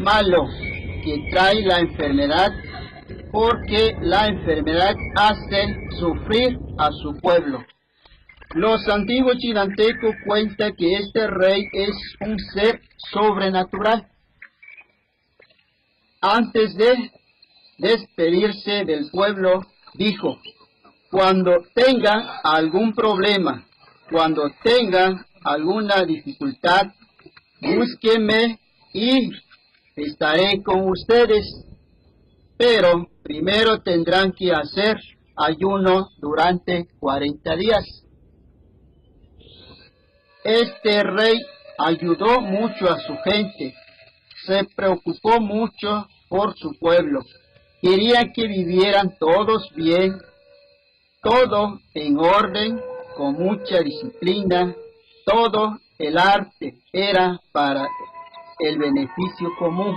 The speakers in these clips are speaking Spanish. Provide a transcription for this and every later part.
malo que trae la enfermedad, porque la enfermedad hace sufrir a su pueblo. Los antiguos chinantecos cuentan que este rey es un ser sobrenatural. Antes de despedirse del pueblo, dijo: cuando tengan algún problema, cuando tengan alguna dificultad, búsquenme y estaré con ustedes. Pero primero tendrán que hacer ayuno durante 40 días. Este rey ayudó mucho a su gente, se preocupó mucho por su pueblo. Quería que vivieran todos bien, todo en orden, con mucha disciplina. Todo el arte era para el beneficio común.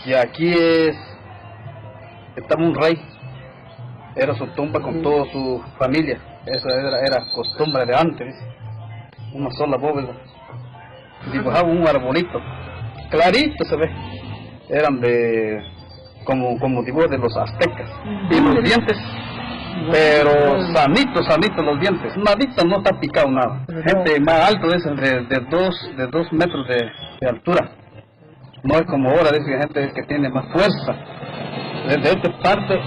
Y aquí estaba un rey, era su tumba con toda su familia. Esa era costumbre de antes, ¿ves? Una sola bóveda, dibujaba un arbolito, clarito se ve, eran de, como dibujos de los aztecas, y los dientes, pero sanitos los dientes, nadita, no está picado nada. Gente más alto, es de 2 metros de altura. No es como ahora, dice gente que tiene más fuerza. Desde esta parte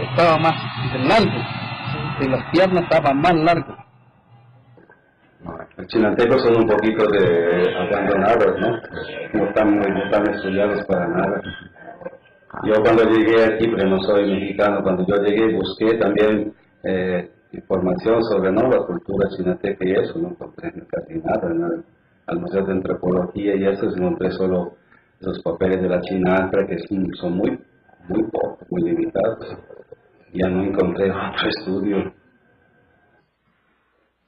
estaba más largo y las piernas estaban más largas. Los chinantecos son un poquito de abandonados, ¿no? No están estudiados para nada. Yo cuando llegué aquí, pero no soy mexicano, cuando yo llegué busqué también información sobre, ¿no?, la cultura chinateca y eso, no encontré casi nada, ¿no? Al Museo de Antropología y eso encontré solo esos papeles de la China Antra, que son muy pocos, muy limitados. Ya no encontré otro estudio.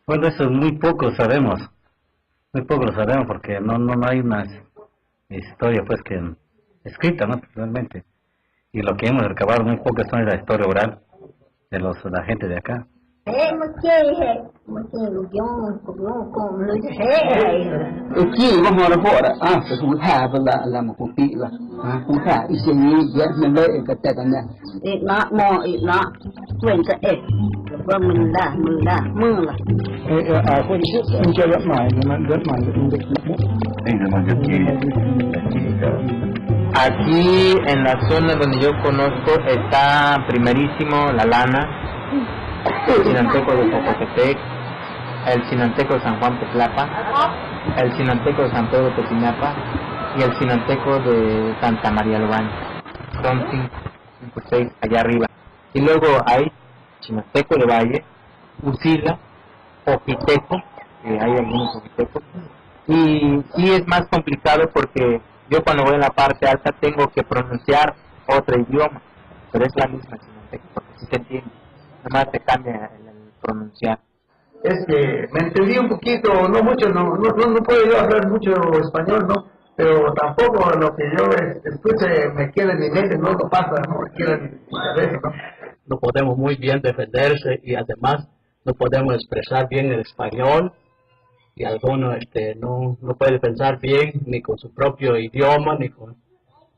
Bueno, eso es muy poco sabemos porque no hay una historia pues que escrita, ¿no?, realmente. Y lo que hemos recabado muy poco son la historia oral de la gente de acá. Aquí vamos ahora se juntaba la mocupila, juntaba y se iba me lo que te gané. No cuenta mula. Aquí en la zona donde yo conozco está primerísimo la lana, el Chinanteco de Popocatépetl, el Chinanteco de San Juan Tetlapa, el Chinanteco de San Pedro Tequinapa y el Chinanteco de Santa María Lobán. Son 5 6 allá arriba. Y luego hay Chinanteco de Valle, Usila, Ojiteco, que hay algunos Ojitecos. Y sí es más complicado porque yo cuando voy en la parte alta tengo que pronunciar otro idioma, pero es la misma Chinanteco, porque sí se entiende. Nomás te cambia el pronunciar. Es que me entendí un poquito, no mucho, no puedo yo hablar mucho español, ¿no? Pero tampoco lo que yo escuche me queda en mi mente, no lo pasa, no me queda en mi cabeza, ¿no? No podemos muy bien defenderse y además no podemos expresar bien el español y alguno no puede pensar bien ni con su propio idioma ni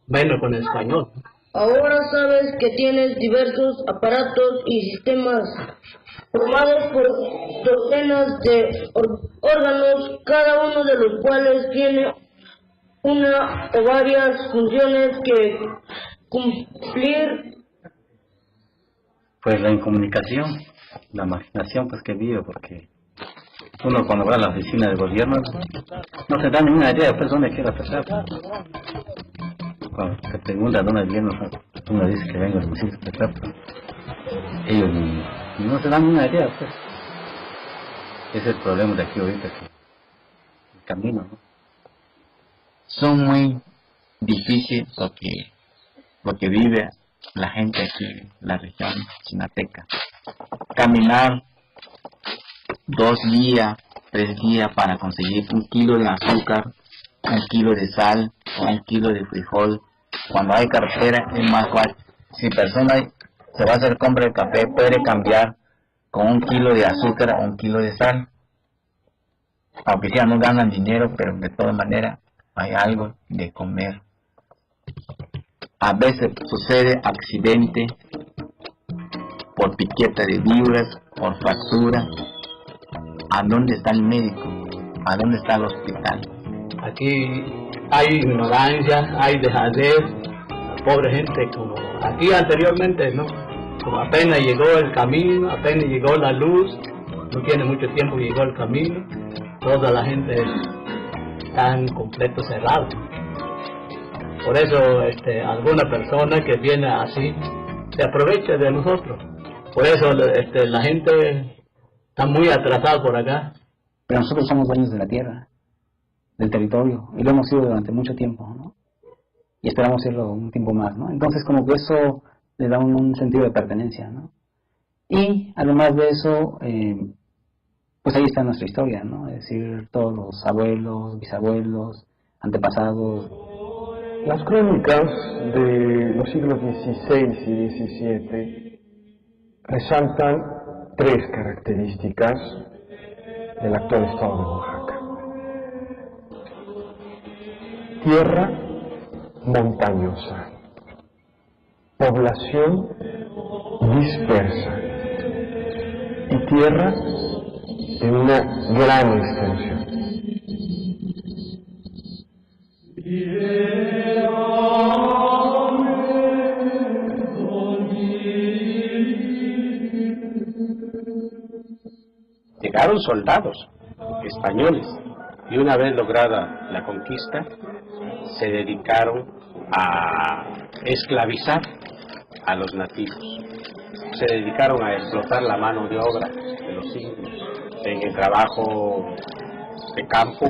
menos con el español. Ahora sabes que tienes diversos aparatos y sistemas formados por docenas de órganos, cada uno de los cuales tiene una o varias funciones que cumplir. Pues la incomunicación, la imaginación pues que vive, porque uno cuando va a la oficina del gobierno no se da ninguna idea pues dónde quiere pasar. Cuando te preguntan dónde viene, uno dice que vengo del municipio de Tetlapa, ellos no se dan ninguna idea pues. Ese es el problema de aquí ahorita, que el camino, ¿no? Son muy difíciles lo que vive la gente aquí en la región chinateca. Caminar 2 días 3 días para conseguir 1 kilo de azúcar, 1 kilo de sal o 1 kilo de frijol. Cuando hay cartera es más fácil. Si persona se va a hacer compra de café, puede cambiar con 1 kilo de azúcar o 1 kilo de sal. Aunque ya no ganan dinero, pero de todas maneras hay algo de comer. A veces sucede accidente por piqueta de víboras, por fractura. ¿A dónde está el médico? ¿A dónde está el hospital? Aquí hay ignorancia, hay dejadez, pobre gente, como aquí anteriormente, ¿no? Como apenas llegó el camino, apenas llegó la luz, no tiene mucho tiempo que llegó el camino, toda la gente está en completo cerrado. Por eso alguna persona que viene así se aprovecha de nosotros. Por eso la gente está muy atrasada por acá. Pero nosotros somos dueños de la tierra, del territorio, y lo hemos sido durante mucho tiempo, ¿no? Y esperamos serlo un tiempo más, ¿no? Entonces como que eso le da un sentido de pertenencia, ¿no? Y además de eso, pues ahí está nuestra historia, ¿no? Es decir, todos los abuelos, bisabuelos, antepasados. Las crónicas de los siglos XVI y XVII resaltan 3 características del actual estado de Oaxaca. Tierra montañosa, población dispersa y tierra de una gran extensión. Llegaron soldados españoles y una vez lograda la conquista se dedicaron a esclavizar a los nativos. Se dedicaron a explotar la mano de obra de los indios en el trabajo de campo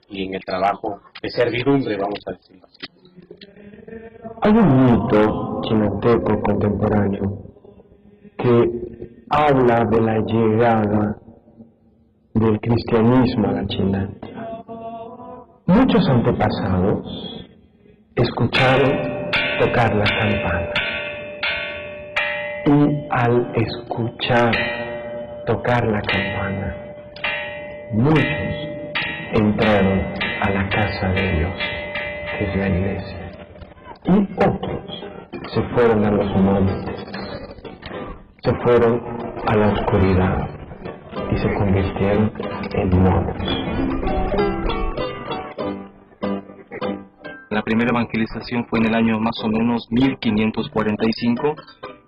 y en el trabajo de servidumbre, vamos a decirlo así. Hay un mito chinanteco contemporáneo que habla de la llegada del cristianismo a la Chinantla. Muchos antepasados escucharon tocar la campana y al escuchar tocar la campana, muchos entraron a la casa de Dios, que es la iglesia, y otros se fueron a los montes, se fueron a la oscuridad y se convirtieron en monos. La primera evangelización fue en el año más o menos 1545,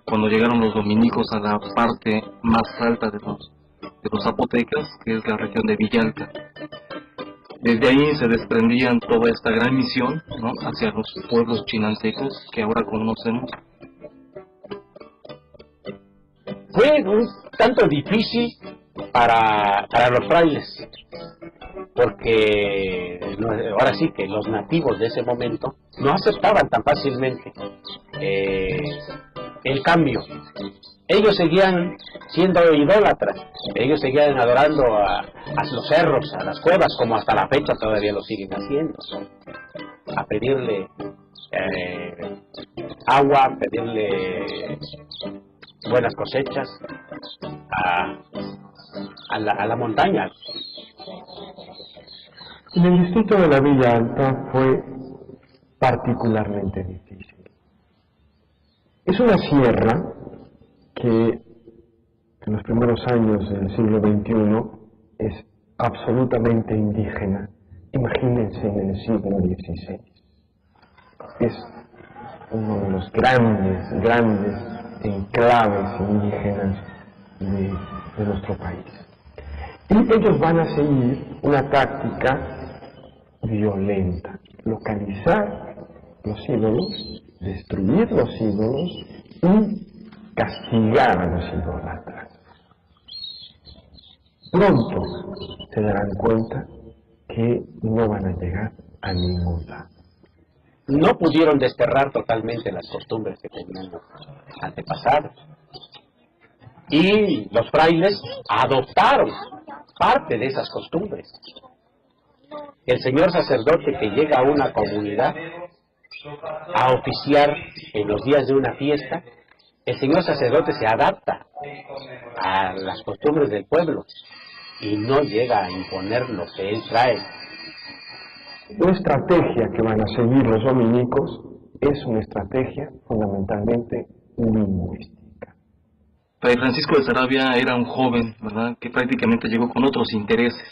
cuando llegaron los dominicos a la parte más alta de los zapotecas, que es la región de Villalta. Desde ahí se desprendían toda esta gran misión, ¿no?, hacia los pueblos chinantecos que ahora conocemos. Fue un tanto difícil para los frailes, porque ahora sí que los nativos de ese momento no aceptaban tan fácilmente el cambio. Ellos seguían siendo idólatras, ellos seguían adorando a los cerros, a las cuevas, como hasta la fecha todavía lo siguen haciendo, a pedirle agua, pedirle buenas cosechas a la montaña. En el distrito de la Villa Alta fue particularmente difícil. Es una sierra que en los primeros años del siglo XXI es absolutamente indígena. Imagínense en el siglo XVI. Es uno de los grandes enclaves indígenas de nuestro país. Y ellos van a seguir una táctica violenta: localizar los ídolos, destruir los ídolos y castigar a los idólatras. Pronto se darán cuenta que no van a llegar a ningún lado. No pudieron desterrar totalmente las costumbres que tenían los antepasados. Y los frailes adoptaron parte de esas costumbres. El señor sacerdote que llega a una comunidad a oficiar en los días de una fiesta, el señor sacerdote se adapta a las costumbres del pueblo y no llega a imponer lo que él trae. La estrategia que van a seguir los dominicos es una estrategia fundamentalmente lingüística. Fray Francisco de Sarabia era un joven, ¿verdad?, que prácticamente llegó con otros intereses,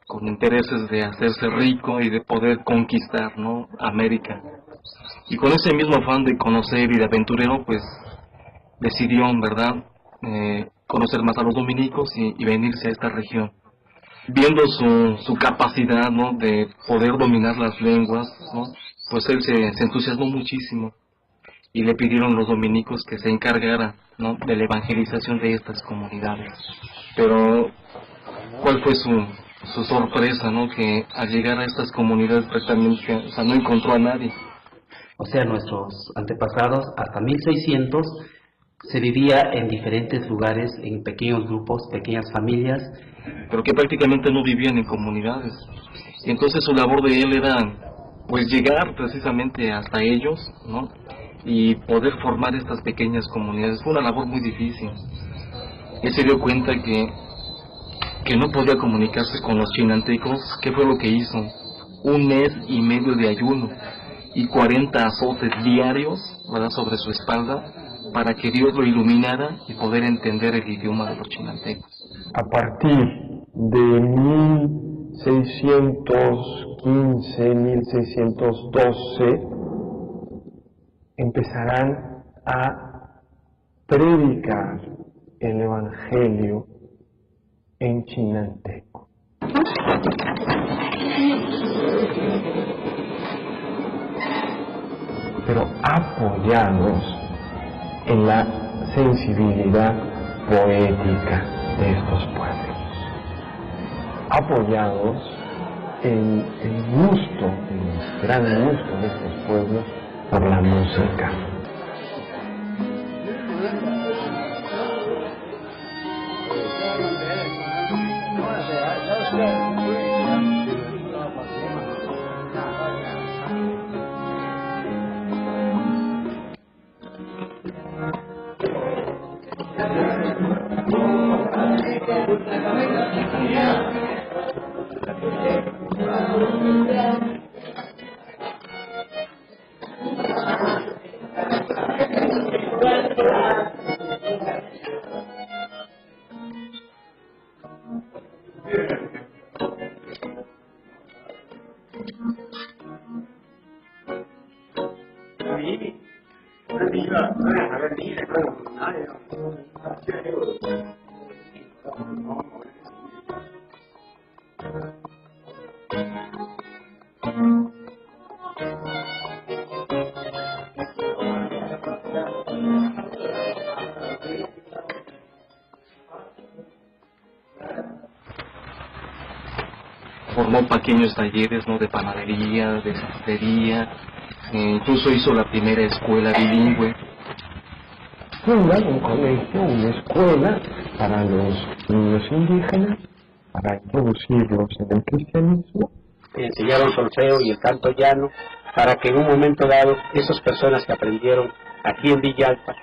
con intereses de hacerse rico y de poder conquistar, ¿no?, América. Y con ese mismo afán de conocer y de aventurero, pues decidió, ¿verdad?, conocer más a los dominicos y venirse a esta región. Viendo su capacidad, ¿no?, de poder dominar las lenguas, ¿no?, pues él se entusiasmó muchísimo y le pidieron los dominicos que se encargara, ¿no?, de la evangelización de estas comunidades. Pero, ¿cuál fue su sorpresa, ¿no?, que al llegar a estas comunidades prácticamente, o sea, no encontró a nadie? O sea, nuestros antepasados, hasta 1600, se vivía en diferentes lugares, en pequeños grupos, pequeñas familias. Pero que prácticamente no vivían en comunidades. Y entonces su labor de él era, pues, llegar precisamente hasta ellos, ¿no?, y poder formar estas pequeñas comunidades. Fue una labor muy difícil. Él se dio cuenta que no podía comunicarse con los chinantecos. ¿Qué fue lo que hizo? 1 mes y medio de ayuno y 40 azotes diarios, ¿verdad?, sobre su espalda, para que Dios lo iluminara y poder entender el idioma de los chinantecos. A partir de 1615, 1612, empezarán a predicar el Evangelio en chinanteco. Pero apoyados en la sensibilidad poética de estos pueblos, apoyados en el gusto, el gran gusto de estos pueblos por la música. Formó pequeños talleres, ¿no?, de panadería, de sastrería, incluso hizo la primera escuela bilingüe. Funda un colegio, una escuela para los niños indígenas, para introducirlos en el cristianismo. Enseñaron solfeo y el canto llano para que en un momento dado esas personas que aprendieron aquí en Villalta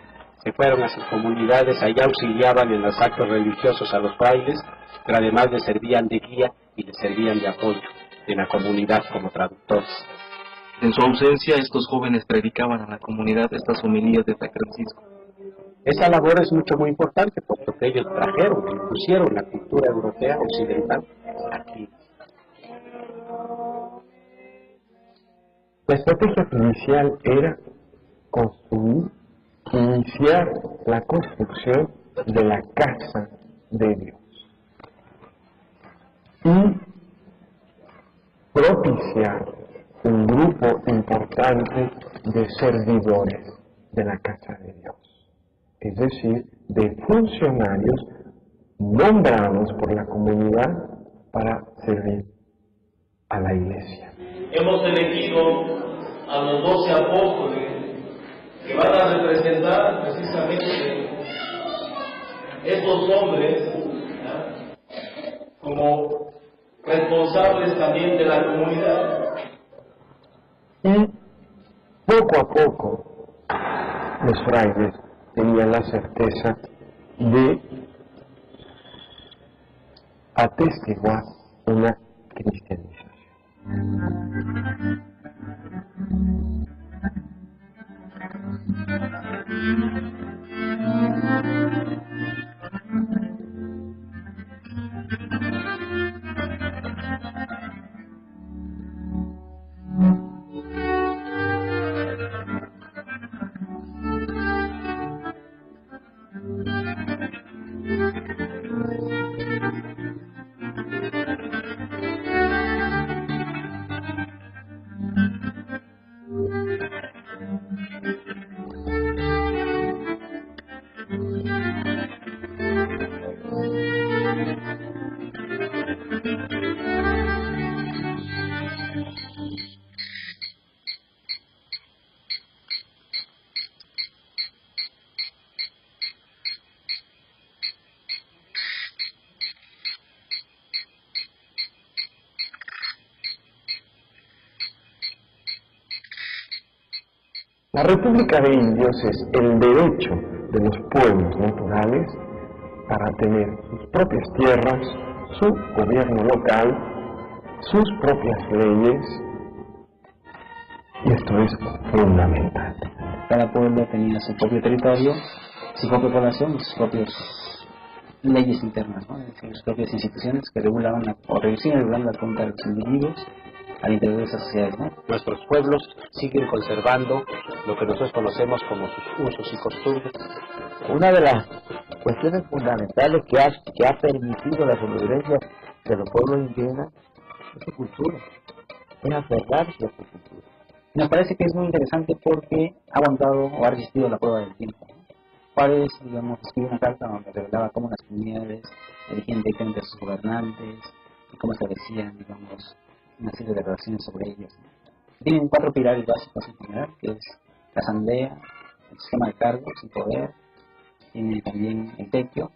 se fueron a sus comunidades, allá auxiliaban en los actos religiosos a los frailes, pero además les servían de guía y les servían de apoyo en la comunidad como traductores. En su ausencia, estos jóvenes predicaban a la comunidad estas homilías de Fray Francisco. Esa labor es muy importante, porque ellos trajeron, impusieron la cultura europea occidental aquí. La estrategia inicial era iniciar la construcción de la casa de Dios y propiciar un grupo importante de servidores de la casa de Dios, es decir, de funcionarios nombrados por la comunidad para servir a la iglesia. Hemos elegido a los 12 apóstoles que van a representar precisamente estos hombres, como responsables también de la comunidad. Y poco a poco los frailes tenían la certeza de atestiguar una cristianización. La República de Indios es el derecho de los pueblos naturales para tener sus propias tierras, su gobierno local, sus propias leyes, y esto es fundamental. Cada pueblo tenía su propio territorio, su propia población y sus propias leyes internas, ¿no? Es decir, sus propias instituciones que regulaban o regulaban la conducta de los individuos al interior de esas sociedades, ¿no? Nuestros pueblos siguen conservando lo que nosotros conocemos como sus usos y costumbres. Una de las cuestiones fundamentales que ha permitido la sobrevivencia de los pueblos indígenas es su cultura, es aferrarse a su cultura. Nos parece que es muy interesante porque ha aguantado o ha resistido la prueba del tiempo, ¿no? Juárez, digamos, escribió una carta donde revelaba cómo las comunidades elegían directamente a sus gobernantes y cómo establecían, digamos, una serie de relaciones sobre ellos, ¿no? Tienen 4 pilares básicos en general, que es la asamblea, el sistema de cargos y poder, tiene también el tequio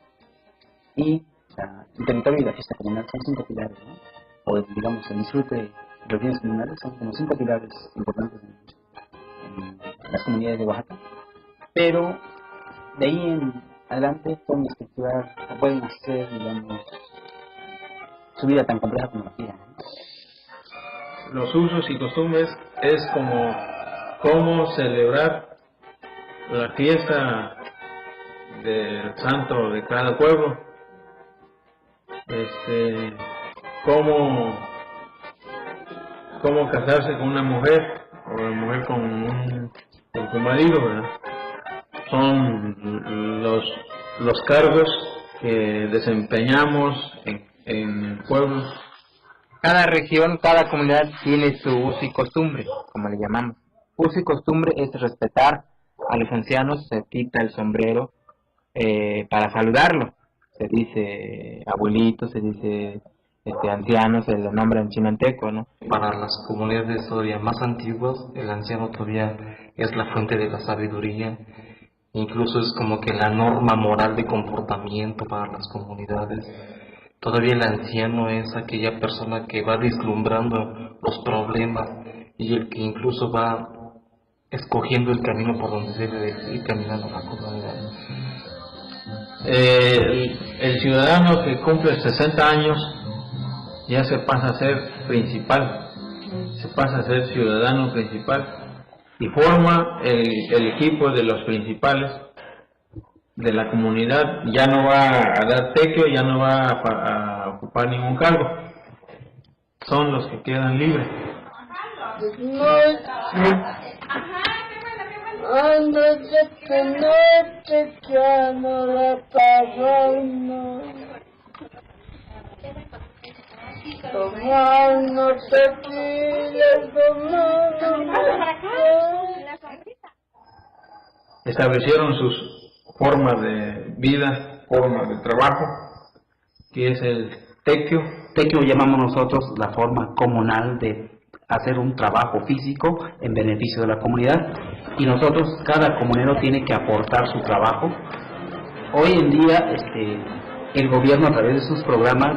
y el territorio y la fiesta comunal. Son 5 pilares, ¿no? O digamos el disfrute de los bienes comunales son como 5 pilares importantes en las comunidades de Oaxaca, pero de ahí en adelante pueden estructurar o pueden hacer, digamos, su vida tan compleja como la quieran, ¿no? Los usos y costumbres es como cómo celebrar la fiesta del santo de cada pueblo, cómo casarse con una mujer o la mujer con su marido, ¿verdad? Son los cargos que desempeñamos en el pueblo. Cada región, cada comunidad tiene su uso y costumbre, como le llamamos. Uso y costumbre es respetar a los ancianos, se quita el sombrero para saludarlo. Se dice abuelito, se dice anciano, se le nombra en chinanteco, ¿no? Para las comunidades todavía más antiguas, el anciano todavía es la fuente de la sabiduría. Incluso es como que la norma moral de comportamiento para las comunidades. Todavía el anciano es aquella persona que va vislumbrando los problemas y el que incluso va escogiendo el camino por donde debe de ir caminando la comunidad. El ciudadano que cumple 60 años ya se pasa a ser principal, se pasa a ser ciudadano principal y forma el equipo de los principales de la comunidad. Ya no va a dar tequio, ya no va a ocupar ningún cargo, son los que quedan libres. Establecieron sus formas de vida, formas de trabajo, que es el tequio. Tequio llamamos nosotros la forma comunal de hacer un trabajo físico en beneficio de la comunidad, y nosotros, cada comunero tiene que aportar su trabajo. Hoy en día el gobierno, a través de sus programas,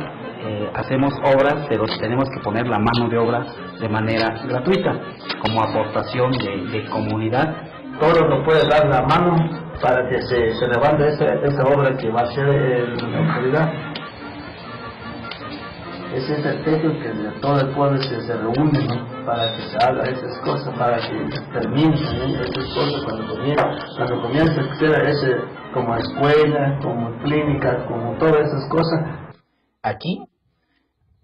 hacemos obras, pero tenemos que poner la mano de obra de manera gratuita, como aportación de comunidad. Todos nos pueden dar la mano para que se levante esa obra que va a ser la autoridad. Ese es el techo que todo el pueblo se reúne, ¿no? Para que se haga esas cosas, para que termine esas cosas cuando comienza a ser ese, como escuela, como clínica, como todas esas cosas. Aquí,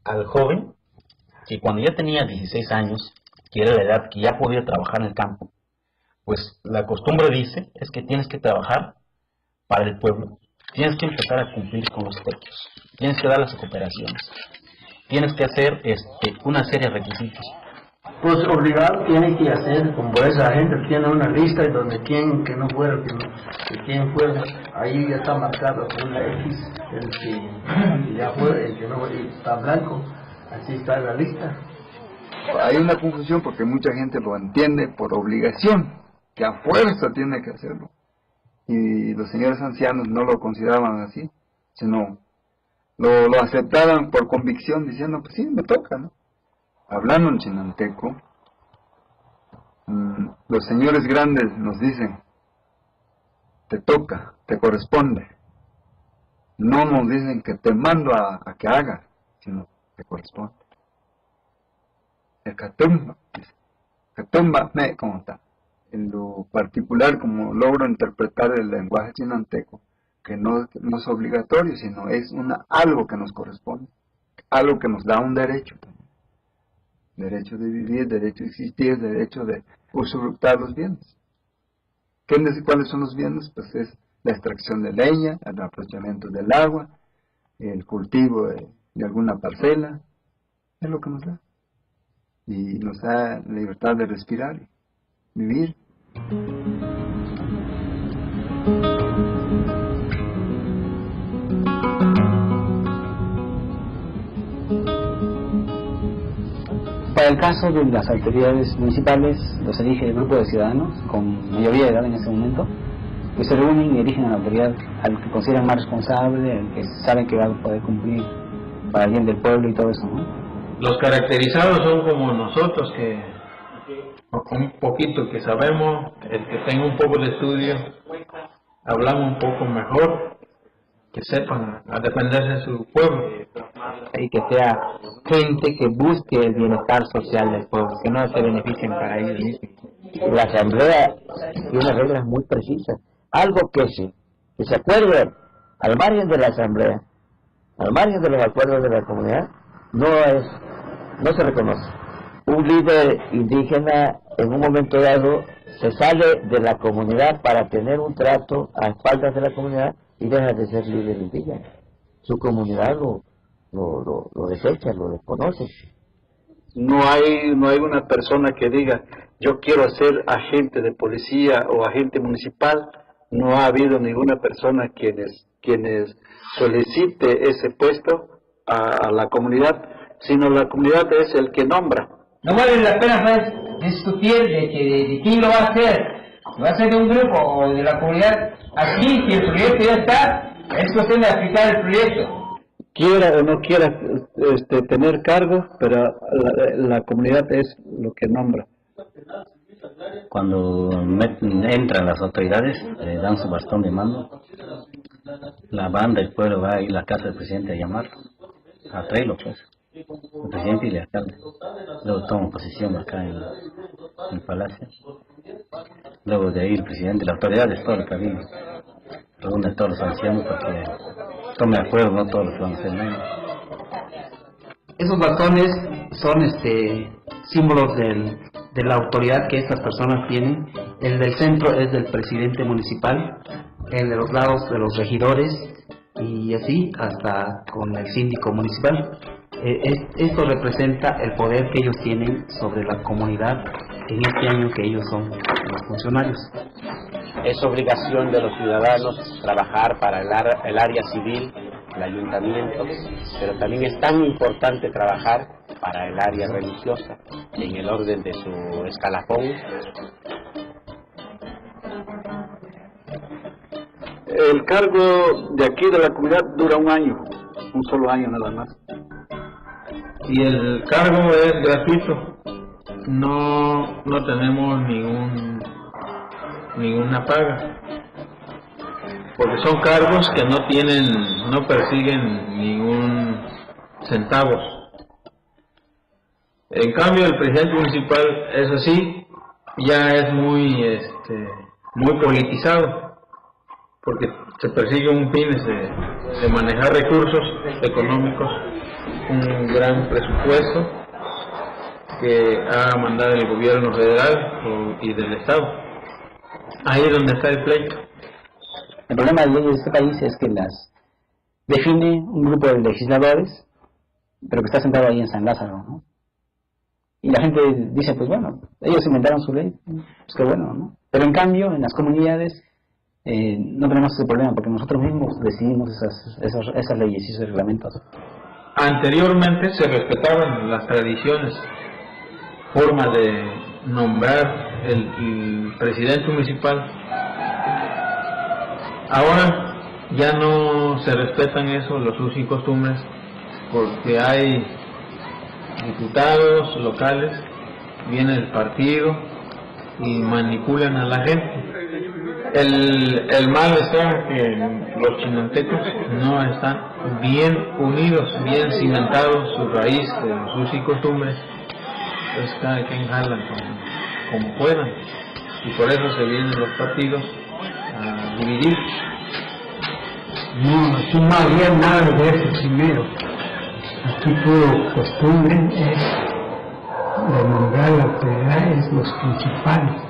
al joven, que cuando ya tenía 16 años, que era la edad que ya podía trabajar en el campo, pues la costumbre dice es que tienes que trabajar para el pueblo, tienes que empezar a cumplir con los techos, tienes que dar las cooperaciones, tienes que hacer una serie de requisitos. Pues obligado tiene que hacer, como esa gente tiene una lista y donde quien que no fuera, que quien fuera, ahí ya está marcado con una X, el que ya fue, el que no está blanco, así está en la lista. Hay una confusión porque mucha gente lo entiende por obligación, que a fuerza tiene que hacerlo. Y los señores ancianos no lo consideraban así, sino lo aceptaban por convicción, diciendo, pues sí, me toca, ¿no? Hablando en chinanteco, los señores grandes nos dicen, te toca, te corresponde. No nos dicen que te mando a que hagas, sino te corresponde. El catumba me conta. En lo particular, como logro interpretar el lenguaje chinanteco, que no es obligatorio, sino es algo que nos corresponde, algo que nos da un derecho también. Derecho de vivir, derecho de existir, derecho de usufructar los bienes. ¿Cuáles son los bienes? Pues es la extracción de leña, el aprovechamiento del agua, el cultivo de alguna parcela, es lo que nos da. Y nos da la libertad de respirar, vivir. Para el caso de las autoridades municipales, los elige el grupo de ciudadanos, con mayoría de edad en ese momento, que se reúnen y eligen a la autoridad al que consideran más responsable, al que saben que va a poder cumplir para el bien del pueblo y todo eso, ¿no? Los caracterizados son como nosotros, que con un poquito que sabemos, el que tenga un poco de estudio, hablamos un poco mejor, que sepan a defenderse de su pueblo. Y que sea gente que busque el bienestar social del pueblo, que no se beneficien para ellos mismos. La asamblea tiene reglas muy precisas, algo que se acuerde al margen de la asamblea, al margen de los acuerdos de la comunidad, no se reconoce. Un líder indígena en un momento dado se sale de la comunidad para tener un trato a espaldas de la comunidad y deja de ser líder indígena. Su comunidad lo desecha, lo desconoce. No hay una persona que diga, yo quiero ser agente de policía o agente municipal. No ha habido ninguna persona quienes solicite ese puesto a la comunidad, sino la comunidad es el que nombra. No vale la pena pues discutir de quién lo va a hacer. ¿Va a ser de un grupo o de la comunidad? Aquí, si el proyecto ya está, es cuestión de aplicar el proyecto. Quiera o no quiera tener cargo, pero la comunidad es lo que nombra. Cuando entran las autoridades, le dan su bastón de mando, la banda del pueblo va a ir a la casa del presidente a llamarlo, a traerlo pues, el presidente y el alcalde. Luego toma posición acá en el palacio. Luego de ahí el presidente, la autoridad es todo el cabildo, reúne a todos los ancianos para que tome acuerdo, no todos los que van a hacer menos. Esos bastones son símbolos de la autoridad que estas personas tienen. El del centro es del presidente municipal, el de los lados de los regidores y así hasta con el síndico municipal. Esto representa el poder que ellos tienen sobre la comunidad en este año que ellos son los funcionarios. Es obligación de los ciudadanos trabajar para el área civil, el ayuntamiento, pero también es tan importante trabajar para el área religiosa, en el orden de su escalafón. El cargo de aquí de la comunidad dura un año, un solo año nada más. y el cargo es gratuito, no tenemos ninguna paga, porque son cargos que no persiguen ningún centavos. En cambio el presidente municipal, eso sí, ya es muy politizado, porque se persigue un fin de manejar recursos económicos, un gran presupuesto que ha mandado el gobierno federal y del estado. Ahí es donde está el pleito. El problema de leyes de este país es que las define un grupo de legisladores, pero que está sentado ahí en San Lázaro, ¿no? Y la gente dice, pues bueno, ellos inventaron su ley, pues qué bueno, ¿no? Pero en cambio, en las comunidades no tenemos ese problema, porque nosotros mismos decidimos esas leyes y esos reglamentos. Anteriormente se respetaban las tradiciones, forma de nombrar el presidente municipal. Ahora ya no se respetan eso, los usos y costumbres, porque hay diputados locales, viene el partido y manipulan a la gente. El mal está que los chinantecos no están bien unidos, bien cimentados su raíz de los usos y costumbres. Entonces cada quien jalan como puedan, y por eso se vienen los partidos a dividir. No, aquí no había nada de eso primero. Aquí puro costumbre es de nombrar las autoridades los principales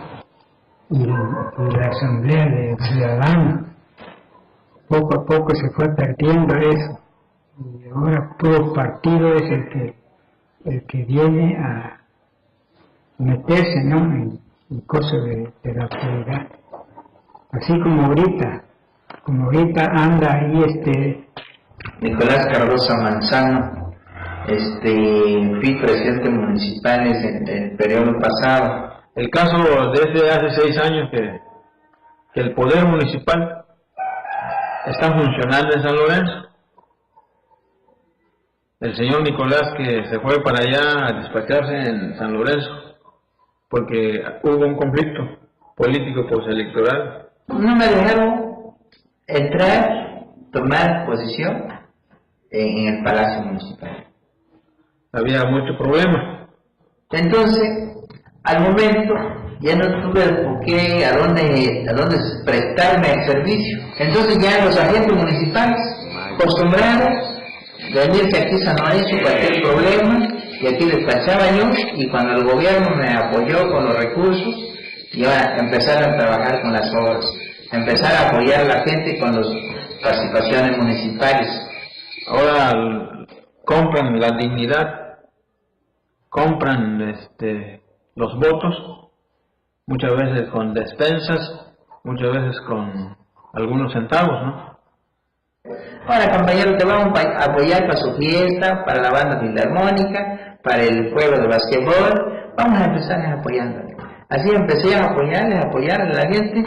y la asamblea de ciudadanos. Poco a poco se fue perdiendo eso, y ahora puro partido es el que viene a meterse, ¿no?, en cosas de la autoridad. Así como ahorita anda ahí Nicolás Cardosa Manzano, fui presidente municipal en el periodo pasado. El caso desde hace 6 años que el poder municipal está funcionando en San Lorenzo. El señor Nicolás, que se fue para allá a despacharse en San Lorenzo porque hubo un conflicto político postelectoral. No me dejaron entrar, tomar posición en el Palacio Municipal. Había mucho problema. Entonces, al momento, ya no tuve por qué, a dónde prestarme el servicio. Entonces ya los agentes municipales acostumbraron venirse aquí a San Lorenzo, cualquier problema, y aquí despachaba yo, y cuando el gobierno me apoyó con los recursos, ya empezaron a trabajar con las obras, empezar a apoyar a la gente con las participaciones municipales. Ahora compran la dignidad, compran los votos, muchas veces con despensas, muchas veces con algunos centavos, ¿no? Ahora, compañero, te vamos a apoyar para su fiesta, para la banda filarmónica, para el juego de basquetbol. Vamos a empezar apoyando. Así empecé a apoyar a la gente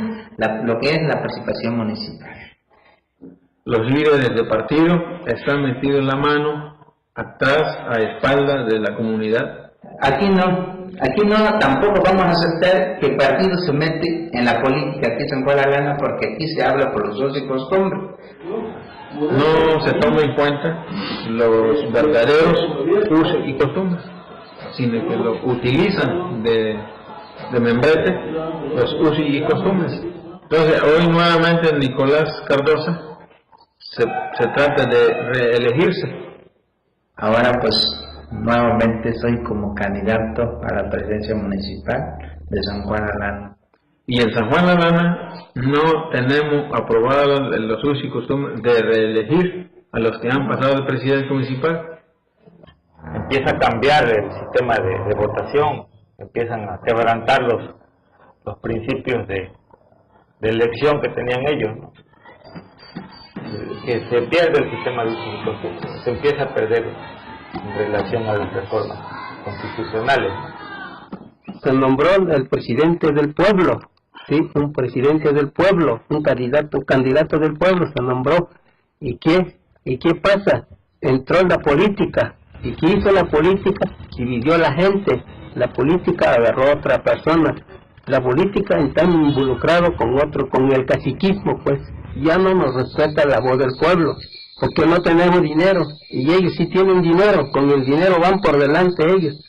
lo que es la participación municipal. Los líderes de partido están metidos la mano atrás, a espaldas de la comunidad. Aquí no, tampoco vamos a aceptar que el partido se mete en la política aquí en San Juan de la Lana, porque aquí se habla por los usos y costumbres. No se toma en cuenta los verdaderos usos y costumbres, sino que lo utilizan de membrete los usos y costumbres. Entonces hoy nuevamente Nicolás Cardosa se trata de reelegirse. Ahora pues nuevamente soy como candidato a la presidencia municipal de San Juan de la Lana. Y en San Juan de la Lana no tenemos aprobado los usos y costumbres de reelegir a los que han pasado de presidente municipal. Empieza a cambiar el sistema de votación, empiezan a quebrantar los principios de elección que tenían ellos, ¿no? Que se pierde el sistema de usos y costumbres, se empieza a perder en relación a las reformas constitucionales. Se nombró el presidente del pueblo, sí, un presidente del pueblo, un candidato del pueblo se nombró. ¿Y qué pasa? Entró en la política Y quiso la política, dividió a la gente. La política agarró a otra persona. La política está involucrado con otro, con el caciquismo, pues. Ya no nos respeta la voz del pueblo, porque no tenemos dinero. Y ellos sí tienen dinero, con el dinero van por delante ellos.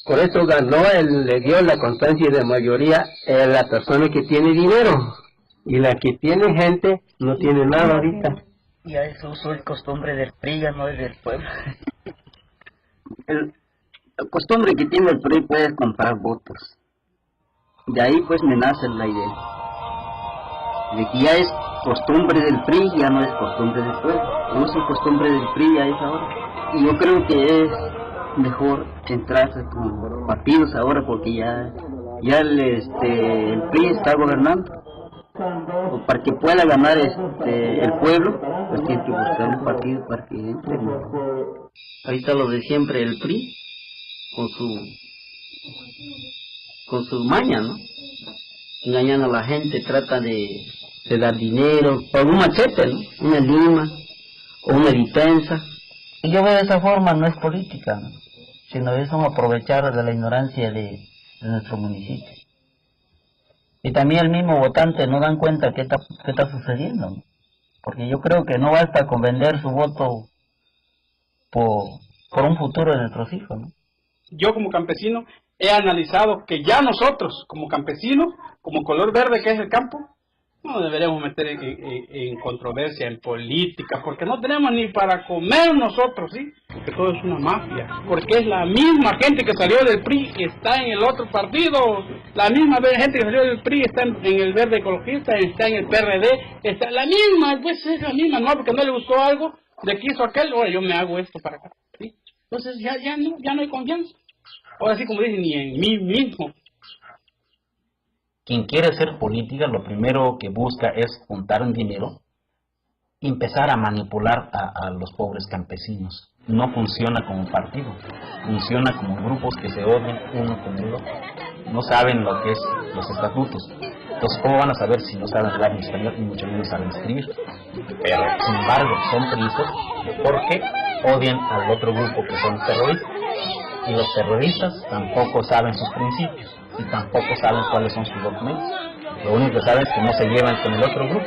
Por eso ganó, le dio la constancia de mayoría a la persona que tiene dinero. Y la que tiene gente no tiene nada ahorita. Ya eso usó el costumbre del PRI, ya no es del pueblo. La costumbre que tiene el PRI pues, es comprar votos. De ahí pues me nace la idea. De que ya es costumbre del PRI, ya no es costumbre del pueblo. Uso costumbre del PRI ya es ahora. Y yo creo que es mejor entrarse con partidos ahora porque ya el PRI está gobernando. O para que pueda ganar el pueblo, pues tiene que buscar un partido para que entre. Ahorita lo de siempre, el PRI, con su maña, ¿no? Engañando a la gente, trata de dar dinero, por un machete, ¿no? Una lima, o una dispensa. Y yo veo de esa forma, no es política, ¿no? Sino es un aprovechar de la ignorancia de nuestro municipio. Y también el mismo votante no dan cuenta qué está sucediendo, ¿no? Porque yo creo que no basta con vender su voto por un futuro de nuestros hijos, ¿no? Yo como campesino he analizado que ya nosotros como campesinos, como color verde que es el campo, no deberemos meter en controversia, en política, porque no tenemos ni para comer nosotros, ¿sí? Porque todo es una mafia, porque es la misma gente que salió del PRI que está en el otro partido, la misma gente que salió del PRI está en el Verde Ecologista, está en el PRD, está la misma, pues es la misma, no, porque no le gustó algo, de que hizo aquel, ahora yo me hago esto para acá, ¿sí? Entonces ya no hay confianza, ahora sí como dicen, ni en mí mismo. Quien quiere hacer política, lo primero que busca es juntar un dinero y empezar a manipular a los pobres campesinos. No funciona como partido, funciona como grupos que se odian uno con el otro. No saben lo que es los estatutos. Entonces, ¿cómo van a saber si no saben hablar en español y mucho menos saben escribir? Pero, sin embargo, son priistas porque odian al otro grupo que son terroristas. Y los terroristas tampoco saben sus principios. Y tampoco saben cuáles son sus documentos. Lo único que saben es que no se llevan con el otro grupo.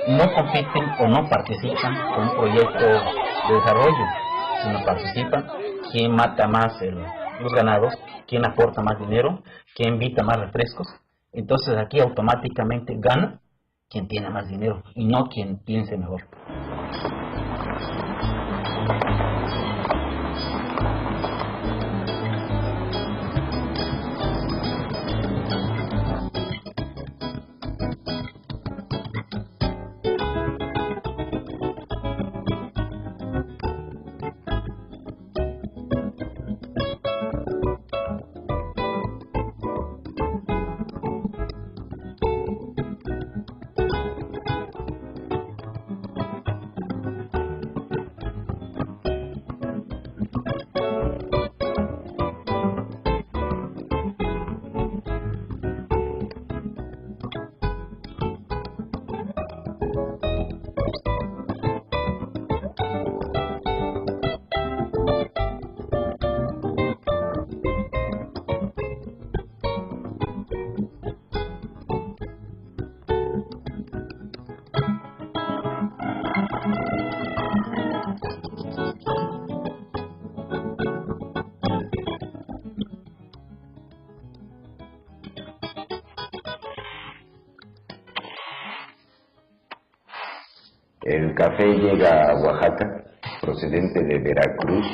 No compiten o no participan con un proyecto de desarrollo, sino participan quién mata más los ganados, quién aporta más dinero, quién invita más refrescos. Entonces aquí automáticamente gana quien tiene más dinero y no quien piense mejor. El café llega a Oaxaca, procedente de Veracruz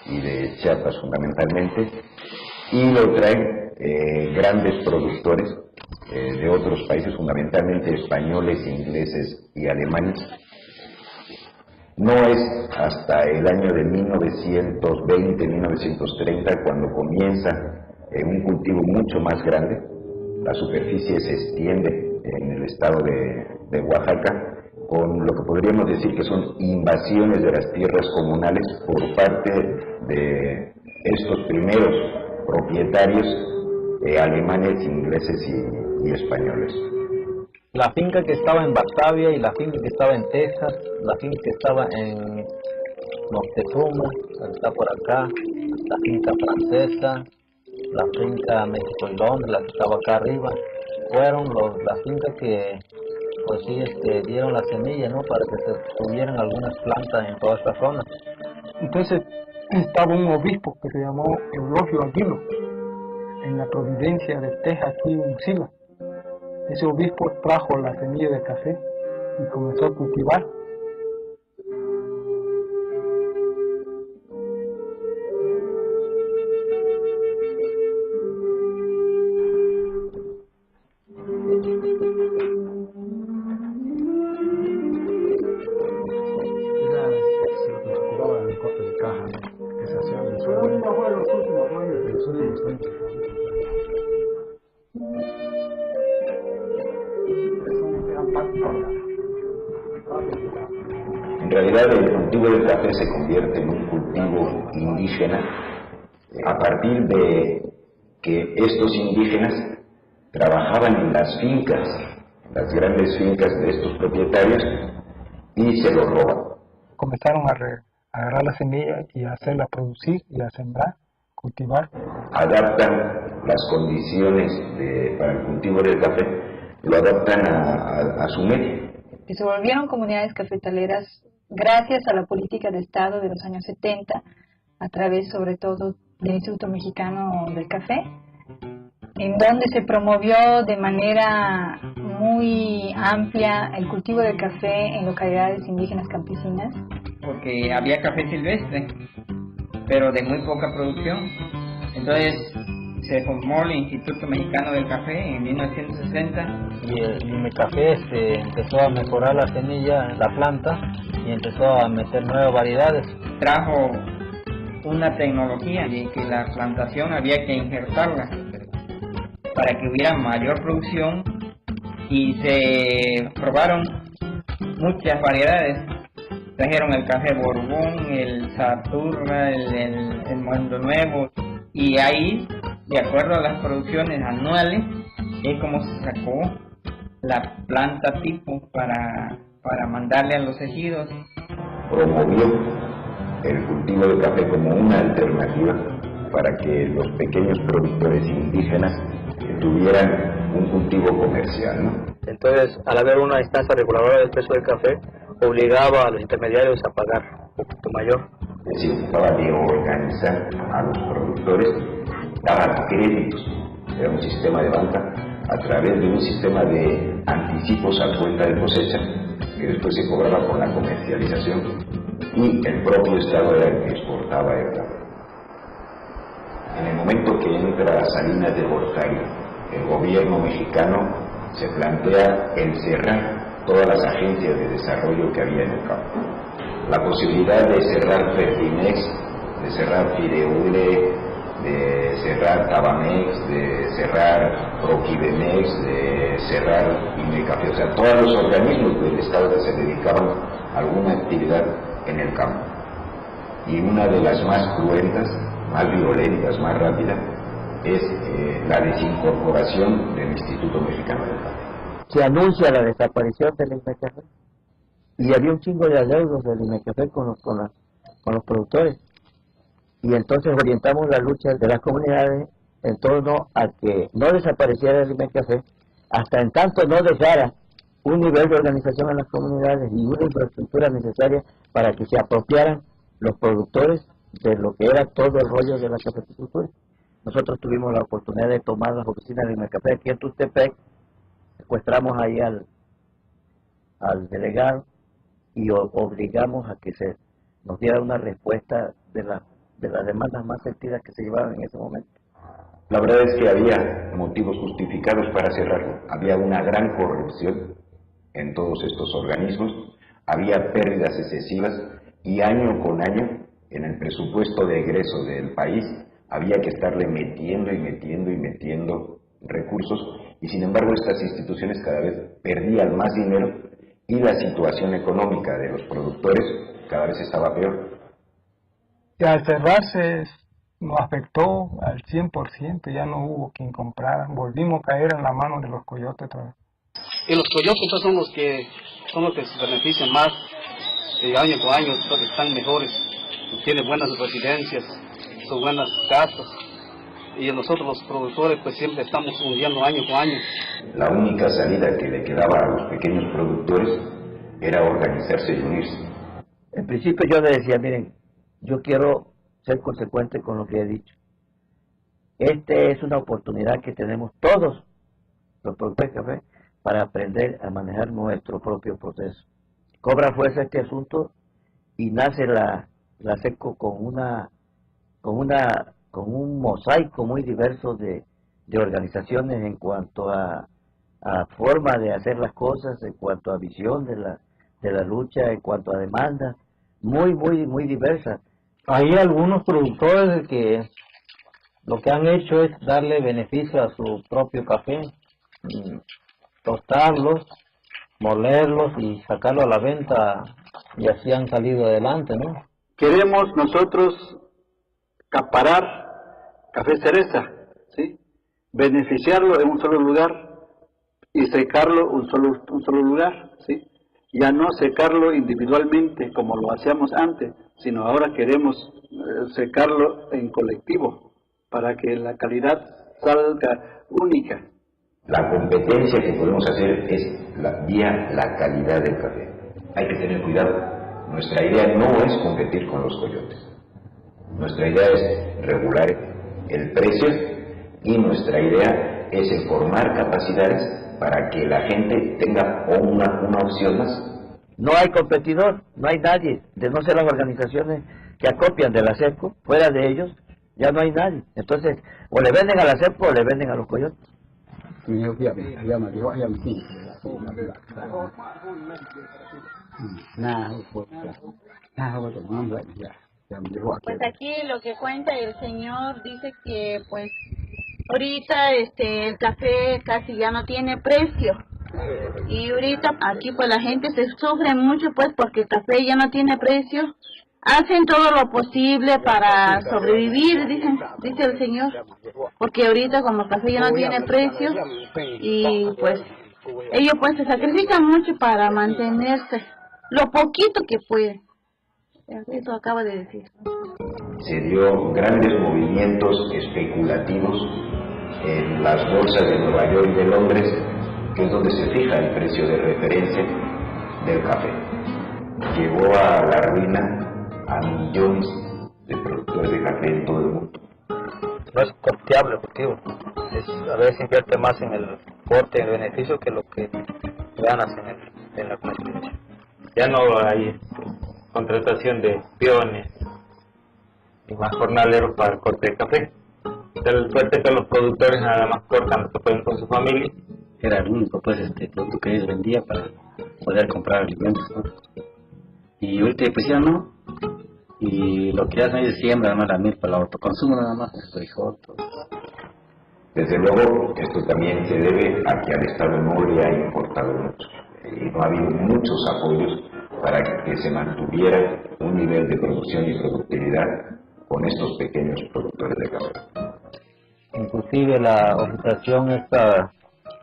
y de Chiapas fundamentalmente, y lo traen grandes productores de otros países, fundamentalmente españoles, ingleses y alemanes. No es hasta el año de 1920-1930 cuando comienza un cultivo mucho más grande. La superficie se extiende en el estado de Oaxaca, con lo que podríamos decir que son invasiones de las tierras comunales por parte de estos primeros propietarios alemanes, ingleses y españoles. La finca que estaba en Batavia y la finca que estaba en Texas, la finca que estaba en Moctezuma, la que está por acá, la finca francesa, la finca México y Londres, la que estaba acá arriba, fueron las fincas que pues sí dieron la semilla, ¿no? Para que se tuvieran algunas plantas en toda esta zona. Entonces estaba un obispo que se llamó Eulogio Aguilo en la Providencia de Texas, aquí en Sila. Ese obispo trajo la semilla de café y comenzó a cultivar. En realidad el cultivo del café se convierte en un cultivo indígena a partir de que estos indígenas trabajaban en las fincas, las grandes fincas de estos propietarios, y se los roban. Comenzaron a agarrar la semilla y a hacerla producir y a sembrar, cultivar. Adaptan las condiciones para el cultivo del café, lo adaptan a su medio. Que se volvieron comunidades cafetaleras gracias a la política de Estado de los años 70, a través sobre todo del Instituto Mexicano del Café, en donde se promovió de manera muy amplia el cultivo del café en localidades indígenas campesinas. Porque había café silvestre, pero de muy poca producción. Entonces se formó el Instituto Mexicano del Café en 1960. Y el café empezó a mejorar la semilla, la planta, y empezó a meter nuevas variedades. Trajo una tecnología de que la plantación había que injertarla para que hubiera mayor producción, y se probaron muchas variedades. Trajeron el café Borbón, el Saturra, el Mundo Nuevo, y ahí, de acuerdo a las producciones anuales, es como se sacó la planta tipo para mandarle a los ejidos. Promovió el cultivo de café como una alternativa para que los pequeños productores indígenas tuvieran un cultivo comercial, ¿no? Entonces, al haber una instancia reguladora del precio del café, obligaba a los intermediarios a pagar un poquito mayor. Se ocupaba de organizar a los productores, daba créditos, era un sistema de banca a través de un sistema de anticipos a cuenta de cosecha, que después se cobraba con la comercialización, y el propio Estado era el que exportaba el café. En el momento que entra Salinas de Gortari, el gobierno mexicano se plantea el cerrar todas las agencias de desarrollo que había en el campo. La posibilidad de cerrar Fertimex, de cerrar Fideule, de cerrar Tabamex, de cerrar Proquibemex, de cerrar Imecafé, o sea, todos los organismos del Estado que se dedicaban a alguna actividad en el campo. Y una de las más cruentas, más violentas, más rápidas, es la desincorporación del Instituto Mexicano del Café. Se anuncia la desaparición del Imecafé y había un chingo de adeudos del Imecafé con los productores, y entonces orientamos la lucha de las comunidades en torno a que no desapareciera el Imecafé hasta en tanto no dejara un nivel de organización en las comunidades y una infraestructura necesaria para que se apropiaran los productores de lo que era todo el rollo de la cafeticultura. Nosotros tuvimos la oportunidad de tomar las oficinas del Imecafé aquí en Tuxtepec, secuestramos ahí al delegado y obligamos a que se nos diera una respuesta de las demandas más sentidas que se llevaban en ese momento. La verdad es que había motivos justificados para cerrarlo. Había una gran corrupción en todos estos organismos, había pérdidas excesivas y año con año en el presupuesto de egreso del país había que estarle metiendo y metiendo y metiendo recursos, y sin embargo estas instituciones cada vez perdían más dinero y la situación económica de los productores cada vez estaba peor. Y al cerrarse nos afectó al 100%, ya no hubo quien comprara, volvimos a caer en la mano de los coyotes otra vez. Y los coyotes son los que se benefician más, año con año están mejores. tiene buenas residencias, sus buenas casas, y nosotros los productores pues siempre estamos hundiendo año con año. La única salida que le quedaba a los pequeños productores era organizarse y unirse. En principio yo le decía, miren, yo quiero ser consecuente con lo que he dicho. Esta es una oportunidad que tenemos todos los productores de café para aprender a manejar nuestro propio proceso. Cobra fuerza este asunto y nace la SECO con un mosaico muy diverso de organizaciones en cuanto a forma de hacer las cosas, en cuanto a visión de la lucha, en cuanto a demanda, muy diversa. Hay algunos productores que lo que han hecho es darle beneficio a su propio café, tostarlos, molerlos y sacarlo a la venta, y así han salido adelante, ¿no? Queremos nosotros acaparar café cereza, ¿sí? Beneficiarlo en un solo lugar y secarlo en un solo lugar, ¿sí? Ya no secarlo individualmente como lo hacíamos antes, sino ahora queremos secarlo en colectivo para que la calidad salga única. La competencia que podemos hacer es vía la calidad del café. Hay que tener cuidado. Nuestra idea no es competir con los coyotes. Nuestra idea es regular el precio y nuestra idea es formar capacidades para que la gente tenga una opción más. No hay competidor, no hay nadie, de no ser las organizaciones que acopian de la SECO, fuera de ellos, ya no hay nadie. Entonces, o le venden a la SECO o le venden a los coyotes. Pues aquí lo que cuenta el señor dice que pues ahorita el café casi ya no tiene precio, y ahorita aquí pues la gente se sufre mucho pues porque el café ya no tiene precio. Hacen todo lo posible para sobrevivir, dice el señor, porque ahorita como el café ya no tiene precio, y pues ellos pues se sacrifican mucho para mantenerse lo poquito que pueden. Eso acaba de decir. Se dio grandes movimientos especulativos en las bolsas de Nueva York y de Londres, que es donde se fija el precio de referencia del café. Llevó a la ruina a millones de productores de café en todo el mundo. No es costeable el cultivo. A veces invierte más en el corte y el beneficio que lo que ganas en la comercialización. Ya no hay contratación de peones y más jornaleros para el corte de café. El suerte es que los productores nada más cortan lo que pueden con su familia. Era el único producto que ellos vendían para poder comprar alimentos, ¿no? Y ahorita pues ya no. Y lo que hacen ellos siembran, no la milpa, el autoconsumo nada más, el frijol, todo. Desde luego, esto también se debe a que al Estado no le ha importado mucho. Y no ha habido muchos apoyos para que se mantuviera un nivel de producción y productividad con estos pequeños productores de café. Inclusive la organización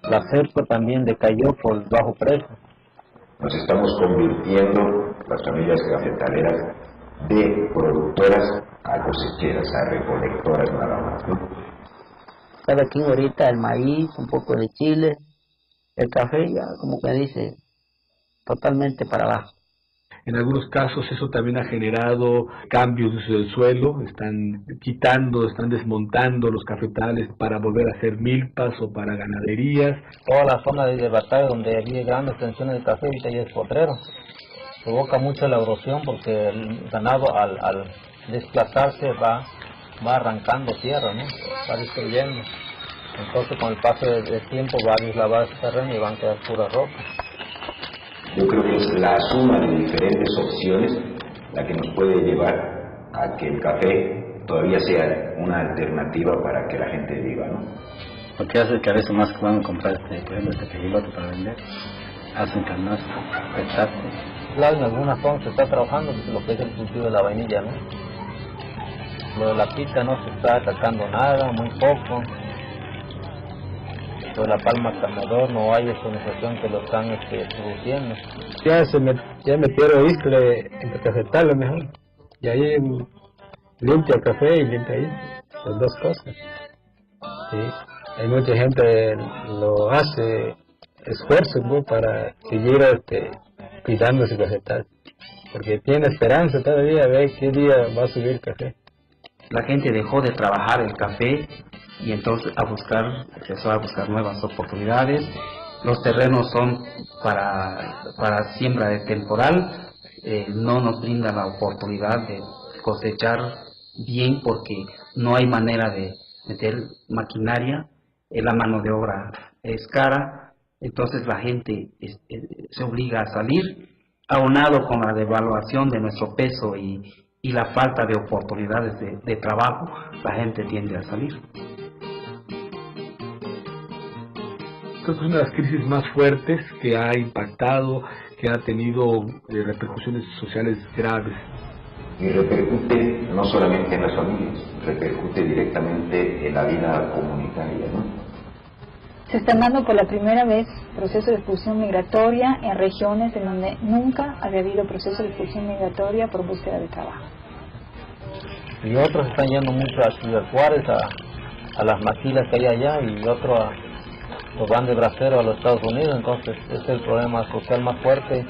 la CERCO también decayó por bajo precio. Nos estamos convirtiendo, las familias cafetaleras, de productoras a cosecheras, a recolectoras nada más, ¿no? Cada quien ahorita el maíz, un poco de chile, el café ya como que dice totalmente para abajo. En algunos casos eso también ha generado cambios de uso del suelo, están están desmontando los cafetales para volver a hacer milpas o para ganaderías. Toda la zona de batalla donde había grandes extensiones de café ahorita ya es potrero. Provoca mucho la erosión porque el ganado al desplazarse va arrancando tierra, ¿no? Va destruyendo. Entonces con el paso del tiempo va a deslavar ese terreno y van a quedar pura roca. Yo creo que es la suma de diferentes opciones la que nos puede llevar a que el café todavía sea una alternativa para que la gente viva, ¿no? Porque hace que a veces más que van a comprar por ejemplo tejilote para vender, hacen canasta, petate. Claro, en algunas zonas se está trabajando lo que es el cultivo de la vainilla, ¿no? Lo de la pita no se está atacando nada, muy poco. Lo de la palma camedor no hay organización que lo están produciendo. Ya metieron isle entre cafetales mejor. Y ahí limpia el café y limpia ahí, las dos cosas. ¿Sí? Hay mucha gente lo hace esfuerzo, ¿no?, para seguir cuidando su vegetal, porque tiene esperanza todavía de ver qué día va a subir el café. La gente dejó de trabajar el café y entonces empezó a buscar nuevas oportunidades. Los terrenos son para siembra de temporal, no nos brinda la oportunidad de cosechar bien porque no hay manera de meter maquinaria, la mano de obra es cara, entonces la gente se obliga a salir, aunado con la devaluación de nuestro peso y la falta de oportunidades de trabajo, la gente tiende a salir. Esta es una de las crisis más fuertes que ha impactado, que ha tenido repercusiones sociales graves. Y repercute no solamente en las familias, repercute directamente en la vida comunitaria, ¿no? Se están dando por la primera vez procesos de expulsión migratoria en regiones en donde nunca había habido proceso de expulsión migratoria por búsqueda de trabajo. Y otros están yendo mucho a Ciudad Juárez, a las maquilas que hay allá, y otros los van de bracero a los Estados Unidos. Entonces ese es el problema social más fuerte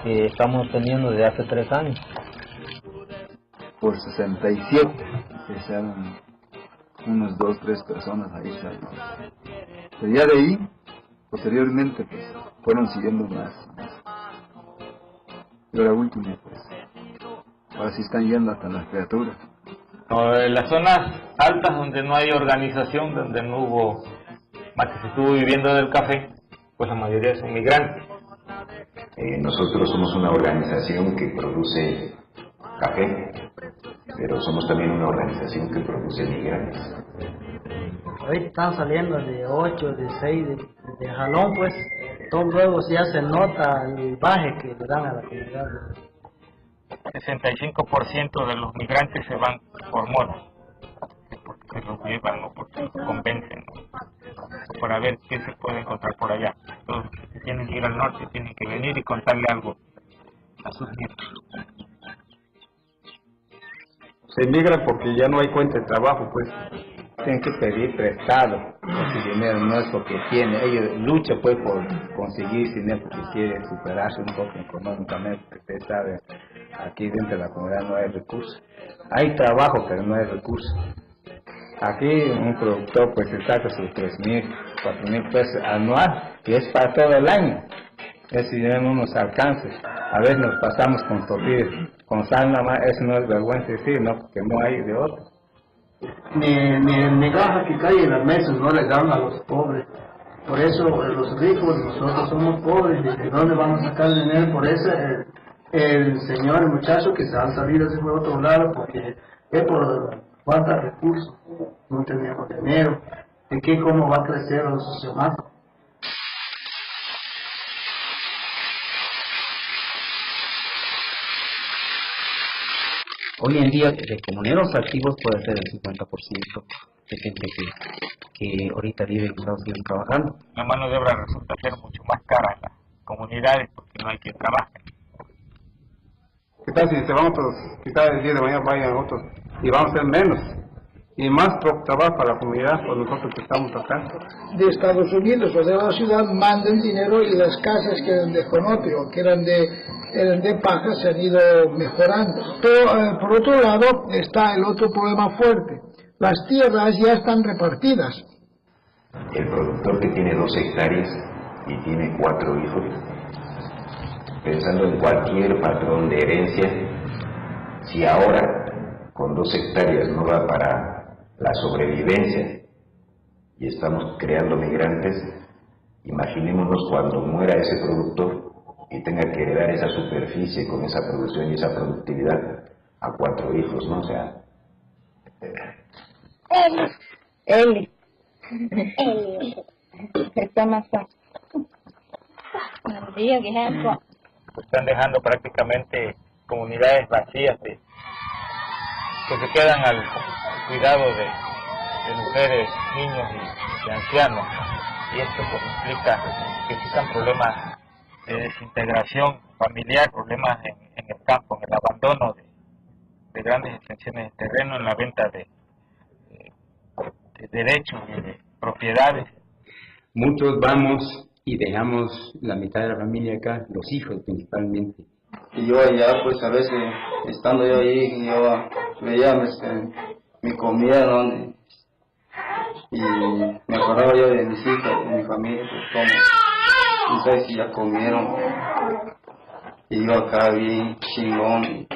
que estamos teniendo desde hace 3 años. Por 67, que sean unos 2, 3 personas ahí salen. Pero ya de ahí, posteriormente, pues, fueron siguiendo más. Y ahora último, pues, ahora sí están yendo hasta las criaturas. En las zonas altas donde no hay organización, donde no hubo, más que se estuvo viviendo del café, pues la mayoría son migrantes. Nosotros somos una organización que produce café, pero somos también una organización que produce migrantes. Ahorita están saliendo de 8, de 6, de jalón, pues, todo luego ya se nota el baje que le dan a la comunidad. 65% de los migrantes se van por moda, porque los llevan o porque los convencen, ¿no?, para ver qué se puede encontrar por allá. Entonces, si tienen que ir al norte, tienen que venir y contarle algo a sus nietos. Se emigran porque ya no hay fuente de trabajo, pues. Tienen que pedir prestado ese dinero, no es porque tiene. Ellos luchan pues por conseguir dinero porque quieren superarse un poco económicamente, porque usted sabe, aquí dentro de la comunidad no hay recursos. Hay trabajo, pero no hay recursos. Aquí un productor pues se saca sus 3.000, 4.000 pesos anual y es para todo el año. Ese dinero no nos alcanza. A veces nos pasamos con tortillas, con sal nada más, eso no es vergüenza decir, no, porque no hay de otro. Ni migaja que cae en las mesas no le dan a los pobres. Por eso los ricos, nosotros somos pobres. ¿De dónde vamos a sacar el dinero? Por eso el señor, el muchacho que se han salido se fue a otro lado porque es por falta de recursos. No tenemos dinero. ¿De qué cómo va a crecer los sociomáticos? Hoy en día, de comuneros activos puede ser el 50% de gente que ahorita vive en Estados Unidos trabajando. La mano de obra resulta ser mucho más cara en las comunidades porque no hay quien trabaje. ¿Qué tal si se van otros, quizás el día de mañana vayan otros y vamos a ser menos? Y más trabajo para la comunidad, por nosotros que estamos acá. De Estados Unidos o de la ciudad mandan dinero y las casas que eran de conopio, que eran de paja, se han ido mejorando. Pero por otro lado está el otro problema fuerte. Las tierras ya están repartidas. El productor que tiene 2 hectáreas y tiene 4 hijos, pensando en cualquier patrón de herencia, si ahora con 2 hectáreas no va para la sobrevivencia y estamos creando migrantes, imaginémonos cuando muera ese productor y tenga que heredar esa superficie con esa producción y esa productividad a 4 hijos, ¿no? O sea... Eli. Está más fácil. Están dejando prácticamente comunidades vacías que se quedan al cuidado de mujeres, niños y ancianos, y esto pues implica que existan problemas de desintegración familiar, problemas en el campo, en el abandono de grandes extensiones de terreno, en la venta de derechos, de propiedades. Muchos vamos y dejamos la mitad de la familia acá, los hijos principalmente. Y yo allá, pues a veces, estando yo ahí, yo veía mi comida, ¿no? Y me acordaba yo de mis hijos, de mi familia, pues como, no sé si ya comieron, y yo acá bien chingón.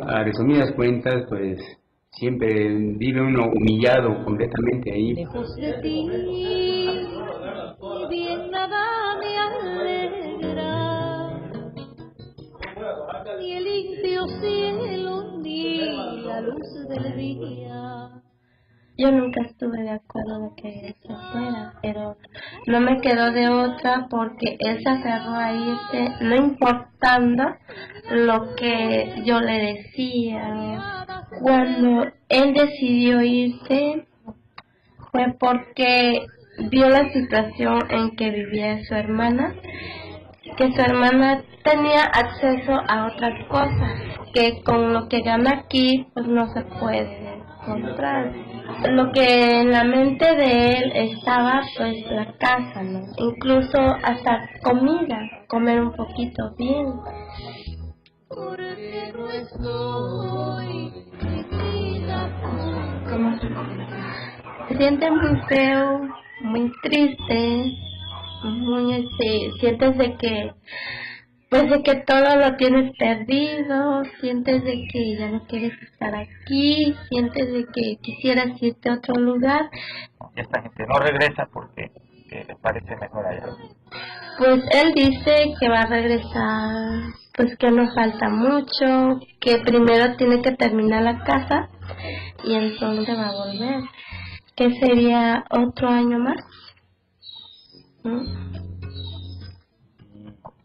A resumidas cuentas, pues siempre vive uno humillado completamente ahí. Lejos de ti, bien nada me alegra, ni el limpio cielo, ni la luz del día. Yo nunca estuve de acuerdo de que él se fuera, pero no me quedó de otra porque él se aferró a irse, no importando lo que yo le decía. Cuando él decidió irse fue porque vio la situación en que vivía su hermana, que su hermana tenía acceso a otras cosas, que con lo que gana aquí pues no se puede comprar. Lo que en la mente de él estaba pues la casa, ¿no? Incluso hasta comida, comer un poquito bien. Como se siente muy feo, muy triste, muy sientes de que pues de que todo lo tienes perdido, sientes de que ya no quieres estar aquí, sientes de que quisieras irte a otro lugar. Esta gente no regresa porque les parece mejor allá. Pues él dice que va a regresar, pues que no falta mucho, que primero tiene que terminar la casa y entonces va a volver, que sería otro año más.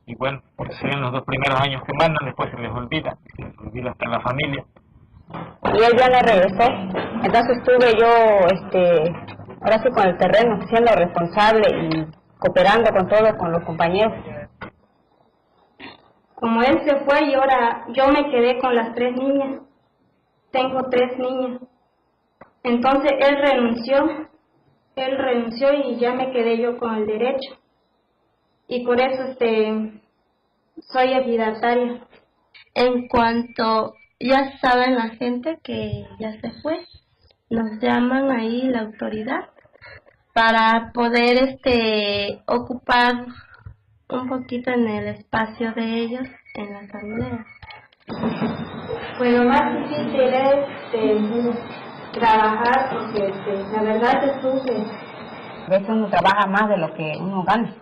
Y bueno, porque serían los 2 primeros años que mandan, después se les olvida hasta la familia. Y él ya no regresó, entonces estuve yo, ahora sí con el terreno, siendo responsable y cooperando con todos, con los compañeros. Como él se fue y ahora yo me quedé con las 3 niñas, tengo 3 niñas, entonces él renunció y ya me quedé yo con el derecho. Y por eso soy ejidataria. En cuanto ya saben la gente que ya se fue, nos llaman ahí la autoridad para poder ocupar un poquito en el espacio de ellos en la asamblea. Pues lo más difícil es trabajar porque la verdad se sufre. A veces uno trabaja más de lo que uno gana.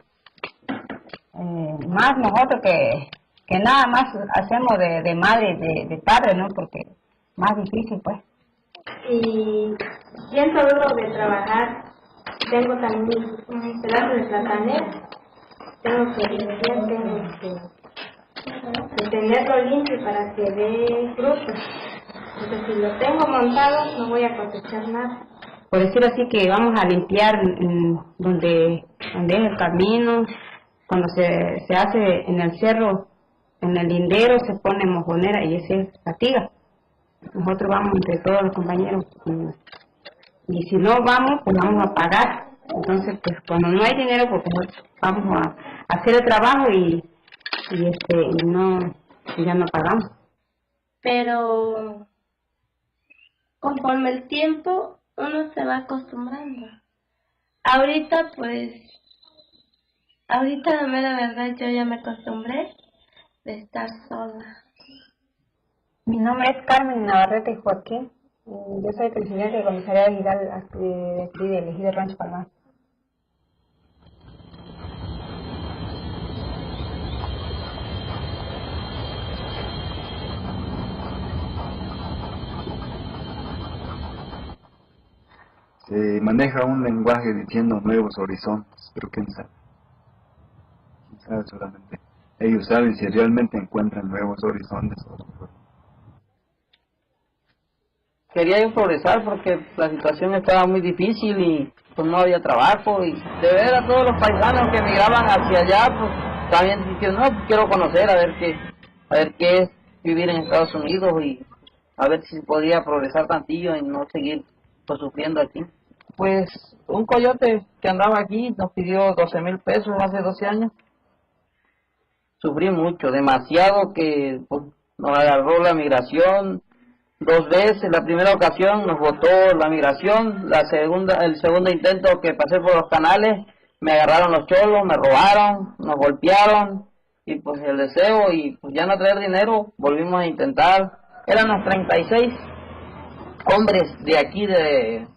Más nosotros que nada más hacemos de madre y de padre, ¿no? Porque más difícil, pues. Y siento duro de trabajar. Tengo también un pedazo de platanera. Tengo que limpiar, tengo que tenerlo limpio para que dé frutos. Porque si lo tengo montado, no voy a cosechar nada. Por decir así que vamos a limpiar donde es el camino. Cuando se hace en el cerro, en el lindero, se pone mojonera y ese es fatiga. Nosotros vamos entre todos los compañeros y si no vamos, pues vamos a pagar. Entonces, pues cuando no hay dinero, pues vamos a hacer el trabajo y ya no pagamos. Pero conforme el tiempo, uno se va acostumbrando. Ahorita, la mera verdad, yo ya me acostumbré de estar sola. Mi nombre es Carmen Navarrete y Joaquín. Yo soy presidente de Comisaría Viral de aquí del Ejido Rancho Palmar. Se maneja un lenguaje diciendo nuevos horizontes, pero quién sabe solamente. Ellos saben si realmente encuentran nuevos horizontes o no. Quería yo progresar porque la situación estaba muy difícil y pues no había trabajo y de ver a todos los paisanos que emigraban hacia allá, pues también diciendo, no, pues quiero conocer a ver qué es vivir en Estados Unidos y a ver si podía progresar tantillo y no seguir pues, sufriendo aquí. Pues un coyote que andaba aquí nos pidió 12,000 pesos hace 12 años. Sufrí mucho, demasiado, que pues, nos agarró la migración 2 veces. La primera ocasión nos botó la migración, el segundo intento que pasé por los canales, me agarraron los cholos, me robaron, nos golpearon, y pues el deseo y pues ya no traer dinero, volvimos a intentar. Éramos 36 hombres de aquí, de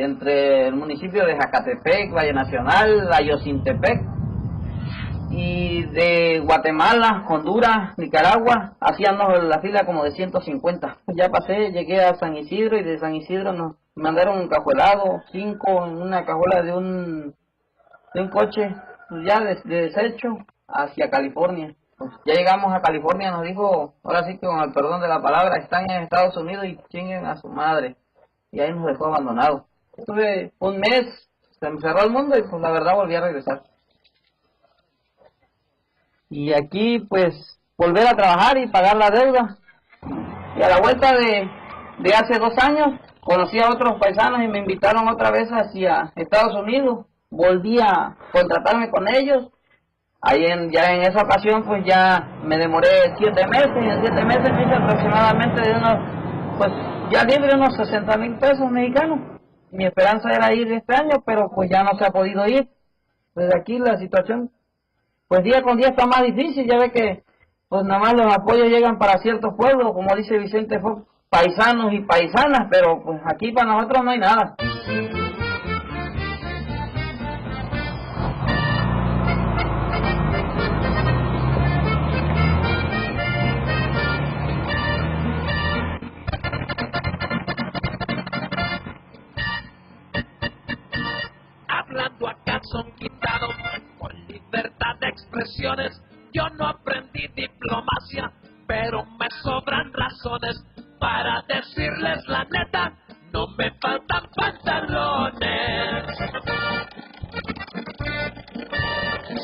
entre el municipio de Jacatepec, Valle Nacional, Ayocintepec, y de Guatemala, Honduras, Nicaragua, hacíamos la fila como de 150. Ya pasé, llegué a San Isidro, y de San Isidro nos mandaron un cajuelado, 5 en una cajuela de un coche, pues ya de desecho, hacia California. Pues ya llegamos a California, nos dijo, ahora sí que con el perdón de la palabra, están en Estados Unidos y chinguen a su madre. Y ahí nos dejó abandonados. Estuve un mes, se me cerró el mundo y pues la verdad volví a regresar. Y aquí pues volver a trabajar y pagar la deuda. Y a la vuelta de hace 2 años conocí a otros paisanos y me invitaron otra vez hacia Estados Unidos. Volví a contratarme con ellos. Ahí ya en esa ocasión pues ya me demoré 7 meses, y en 7 meses me hice aproximadamente de pues ya libre unos 60,000 pesos mexicanos. Mi esperanza era ir este año, pero pues ya no se ha podido ir. Desde aquí la situación pues día con día está más difícil. Ya ve que pues nada más los apoyos llegan para ciertos pueblos, como dice Vicente Fox, paisanos y paisanas, pero pues aquí para nosotros no hay nada. Hablando acá son quitados con libertad de expresiones. Yo no aprendí diplomacia, pero me sobran razones para decirles la neta. No me faltan pantalones.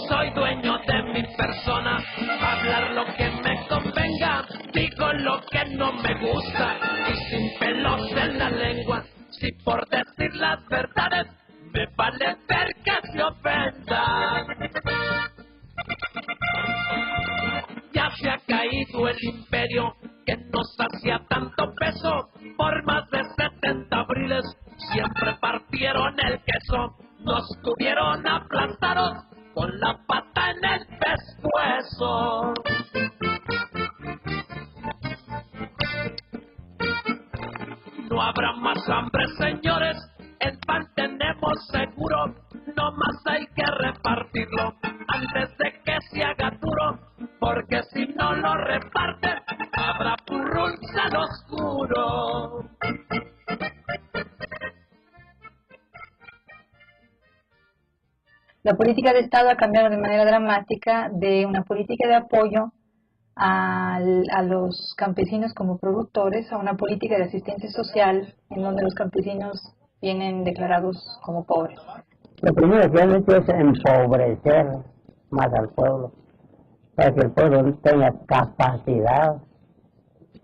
Soy dueño de mi persona, hablar lo que me convenga, digo lo que no me gusta y sin pelos en la lengua. Si por decir las verdades me vale ver que se ofendan. Ya se ha caído el imperio que nos hacía tanto peso. Por más de 70 abriles siempre partieron el queso. Nos tuvieron aplastados con la pata en el pescuezo. No habrá más hambre, señores. El pan tenemos seguro, no más hay que repartirlo antes de que se haga duro, porque si no lo reparten, habrá purruns al oscuro. La política de Estado ha cambiado de manera dramática de una política de apoyo a los campesinos como productores a una política de asistencia social en donde los campesinos vienen declarados como pobres. Lo primero que han hecho es empobrecer más al pueblo, para que el pueblo tenga capacidad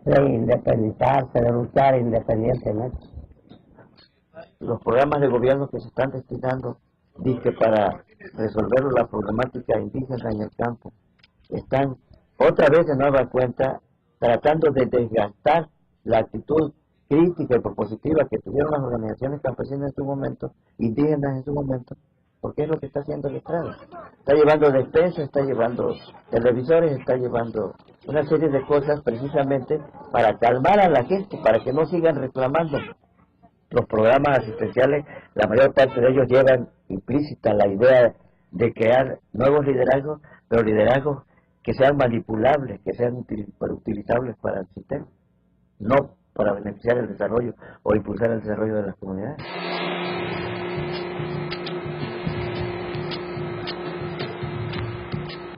de independizarse, de luchar independientemente. Los programas de gobierno que se están destinando, dice, para resolver la problemática indígena en el campo, están otra vez de nueva cuenta tratando de desgastar la actitud crítica y propositiva que tuvieron las organizaciones campesinas en su momento, indígenas en su momento, porque es lo que está haciendo el Estado. Está llevando despensas, está llevando televisores, está llevando una serie de cosas precisamente para calmar a la gente, para que no sigan reclamando. Los programas asistenciales, la mayor parte de ellos llevan implícita la idea de crear nuevos liderazgos, pero liderazgos que sean manipulables, que sean utilizables para el sistema, no para beneficiar el desarrollo o impulsar el desarrollo de las comunidades.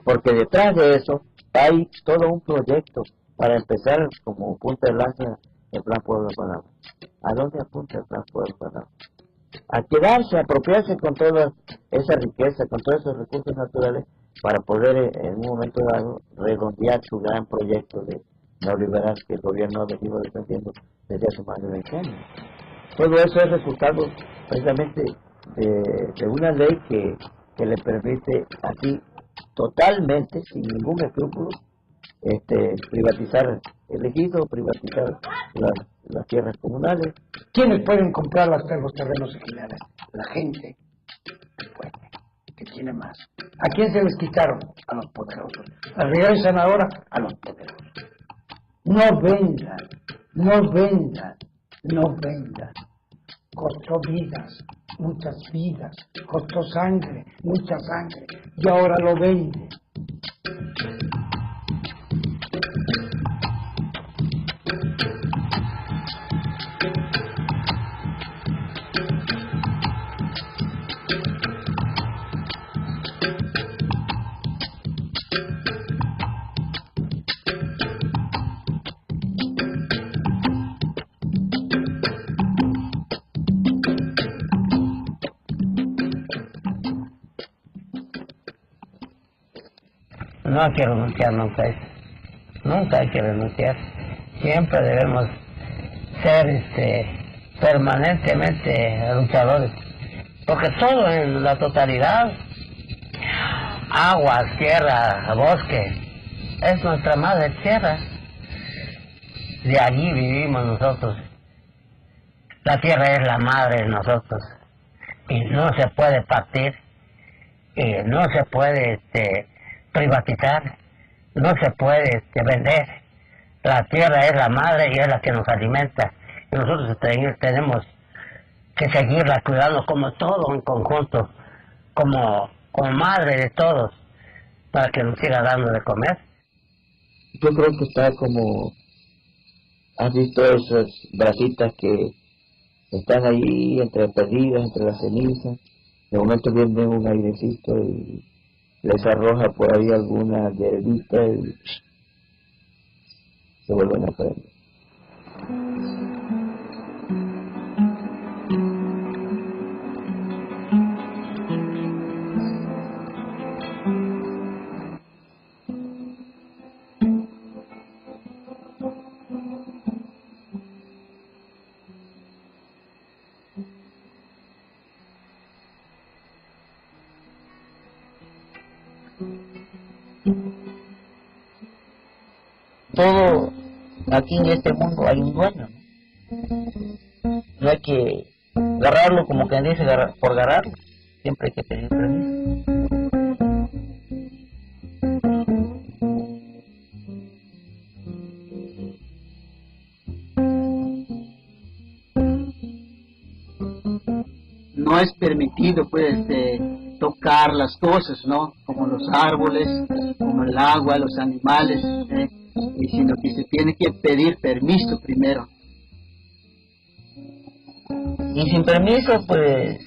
Porque detrás de eso hay todo un proyecto para empezar como punta de lanza el Plan Pueblo con Agua. ¿A dónde apunta el Plan Pueblo con Agua? A quedarse, a apropiarse con toda esa riqueza, con todos esos recursos naturales, para poder en un momento dado redondear su gran proyecto de neoliberal que el gobierno ha venido defendiendo desde hace más de 20 años. Todo eso es resultado precisamente de una ley que le permite aquí totalmente, sin ningún escrúpulo, privatizar el ejido, privatizar las tierras comunales. ¿Quiénes pueden comprar los terrenos ejidales? La gente que puede, que tiene más. ¿A quién se les quitaron? A los poderosos. Regresan ahora a los poderosos. No vendan, no vendan, no vendan. Costó vidas, muchas vidas, costó sangre, mucha sangre, y ahora lo venden. No hay que renunciar nunca a eso. Nunca hay que renunciar. Siempre debemos ser permanentemente luchadores. Porque todo en la totalidad, agua, tierra, bosque, es nuestra madre tierra. De allí vivimos nosotros. La tierra es la madre de nosotros. Y no se puede partir. Y no se puede privatizar, no se puede vender. La tierra es la madre y es la que nos alimenta, y nosotros tenemos que seguirla cuidando como todo en conjunto, como madre de todos, para que nos siga dando de comer. Yo creo que está como, has visto esas brasitas que están ahí perdidas entre las cenizas, de momento viene un airecito y les arroja por ahí alguna hierbita y se vuelven a prender. Todo aquí en este mundo hay un dueño, ¿no? No hay que agarrarlo como quien dice por agarrarlo, siempre hay que pedir permiso. No es permitido pues tocar las cosas, ¿no? Como los árboles, como el agua, los animales, y sino que se tiene que pedir permiso primero. Y sin permiso, pues,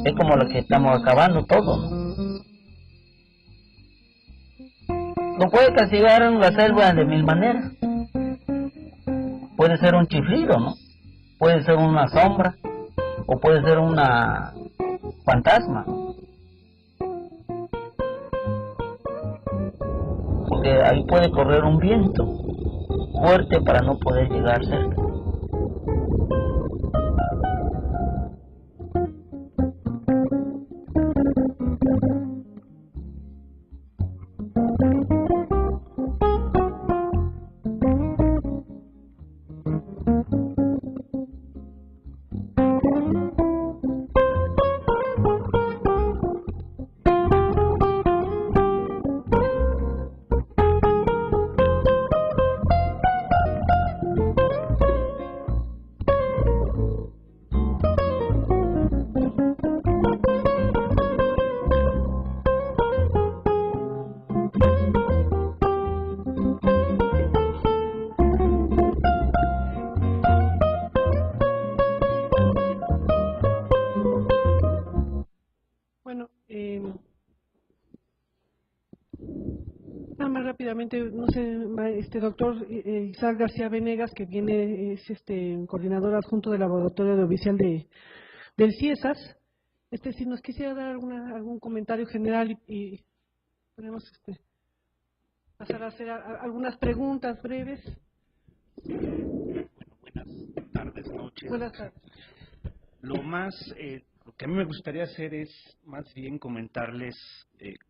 es como lo que estamos acabando todo, ¿no? No puede castigar en la selva de mil maneras. Puede ser un chiflido, ¿no? Puede ser una sombra, o puede ser una fantasma. Porque ahí puede correr un viento fuerte para no poder llegar cerca. No sé, doctor Isaac García Venegas, que viene, es coordinador adjunto del laboratorio audiovisual del CIESAS, si nos quisiera dar algún comentario general y ponemos pasar a hacer algunas preguntas breves. Buenas tardes, noches. Buenas tardes. Lo que a mí me gustaría hacer es más bien comentarles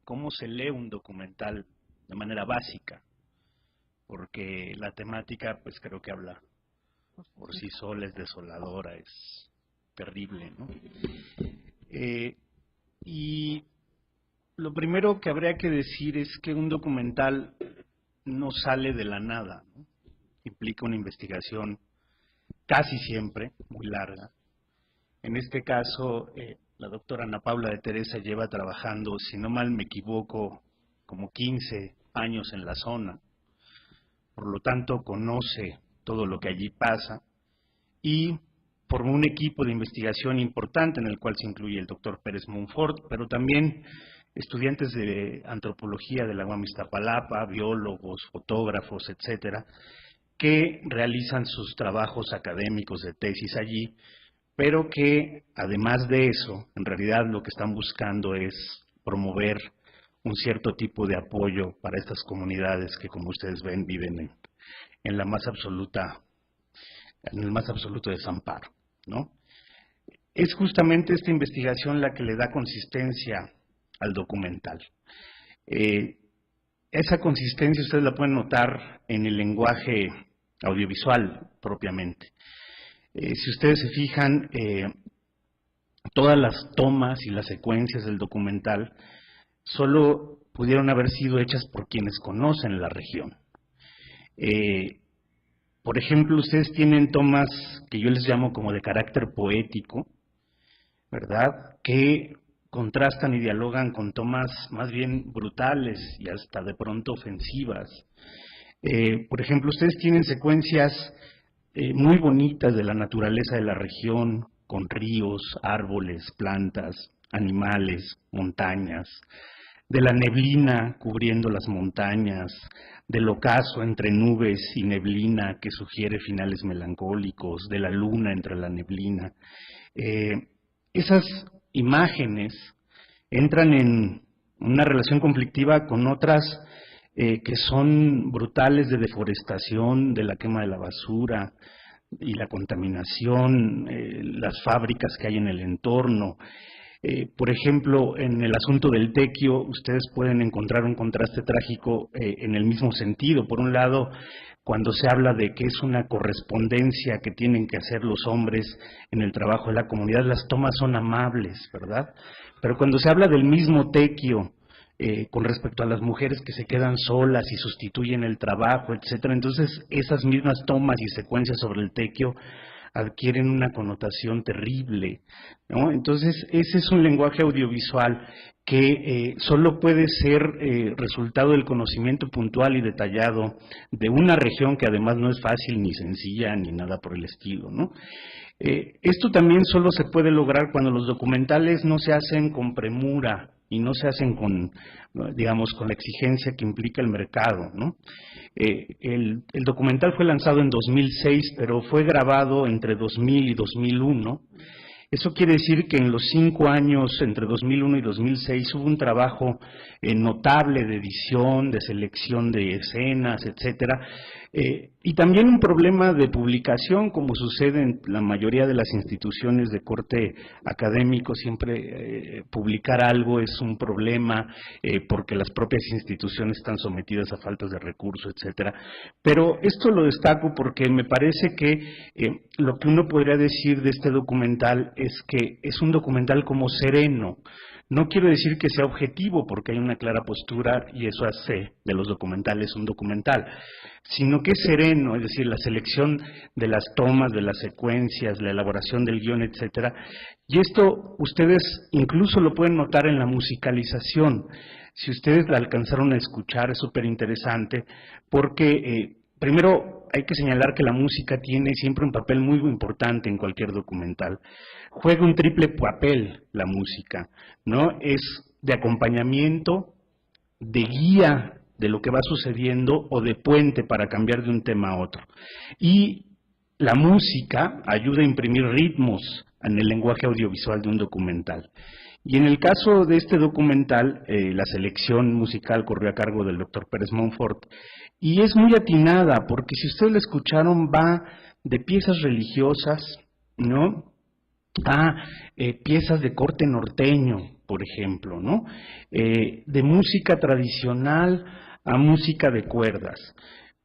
cómo se lee un documental de manera básica, porque la temática pues creo que habla por sí sola, es desoladora, es terrible, ¿no? Y lo primero que habría que decir es que un documental no sale de la nada, ¿no? Implica una investigación casi siempre muy larga. En este caso, la doctora Ana Paula de Teresa lleva trabajando, si no mal me equivoco, como 15 años en la zona. Por lo tanto, conoce todo lo que allí pasa y formó un equipo de investigación importante en el cual se incluye el doctor Pérez Monfort, pero también estudiantes de antropología de la UAM Iztapalapa, biólogos, fotógrafos, etcétera, que realizan sus trabajos académicos de tesis allí, pero que además de eso, en realidad lo que están buscando es promover un cierto tipo de apoyo para estas comunidades que, como ustedes ven, viven en el más absoluto desamparo, ¿no? Es justamente esta investigación la que le da consistencia al documental. Esa consistencia ustedes la pueden notar en el lenguaje audiovisual propiamente. Si ustedes se fijan, todas las tomas y las secuencias del documental solo pudieron haber sido hechas por quienes conocen la región. Por ejemplo, ustedes tienen tomas que yo les llamo como de carácter poético, ¿verdad?, que contrastan y dialogan con tomas más bien brutales y hasta de pronto ofensivas. Por ejemplo, ustedes tienen secuencias muy bonitas de la naturaleza de la región, con ríos, árboles, plantas, animales, montañas, de la neblina cubriendo las montañas, del ocaso entre nubes y neblina que sugiere finales melancólicos, de la luna entre la neblina. Esas imágenes entran en una relación conflictiva con otras que son brutales, de deforestación, de la quema de la basura y la contaminación, las fábricas que hay en el entorno. Por ejemplo, en el asunto del tequio, ustedes pueden encontrar un contraste trágico en el mismo sentido. Por un lado, cuando se habla de que es una correspondencia que tienen que hacer los hombres en el trabajo de la comunidad, las tomas son amables, ¿verdad? Pero cuando se habla del mismo tequio, con respecto a las mujeres que se quedan solas y sustituyen el trabajo, etcétera, entonces esas mismas tomas y secuencias sobre el tequio adquieren una connotación terrible, ¿no? Entonces ese es un lenguaje audiovisual que solo puede ser resultado del conocimiento puntual y detallado de una región que además no es fácil ni sencilla ni nada por el estilo, ¿no? Esto también solo se puede lograr cuando los documentales no se hacen con premura y no se hacen con, digamos, con la exigencia que implica el mercado, ¿no? El documental fue lanzado en 2006, pero fue grabado entre 2000 y 2001. Eso quiere decir que en los 5 años, entre 2001 y 2006, hubo un trabajo notable de edición, de selección de escenas, etcétera, y también un problema de publicación, como sucede en la mayoría de las instituciones de corte académico. Siempre publicar algo es un problema porque las propias instituciones están sometidas a faltas de recursos, etcétera. Pero esto lo destaco porque me parece que lo que uno podría decir de este documental es que es un documental como sereno. No quiero decir que sea objetivo, porque hay una clara postura y eso hace de los documentales un documental, sino que es sereno, es decir, la selección de las tomas, de las secuencias, la elaboración del guión, etcétera. Y esto ustedes incluso lo pueden notar en la musicalización. Si ustedes la alcanzaron a escuchar, es súper interesante, porque primero hay que señalar que la música tiene siempre un papel muy importante en cualquier documental. Juega un triple papel la música, ¿no? Es de acompañamiento, de guía de lo que va sucediendo o de puente para cambiar de un tema a otro. Y la música ayuda a imprimir ritmos en el lenguaje audiovisual de un documental. Y en el caso de este documental, la selección musical corrió a cargo del doctor Pérez Monfort, y es muy atinada, porque si ustedes la escucharon, va de piezas religiosas, ¿no?, a piezas de corte norteño, por ejemplo, ¿no?, de música tradicional a música de cuerdas.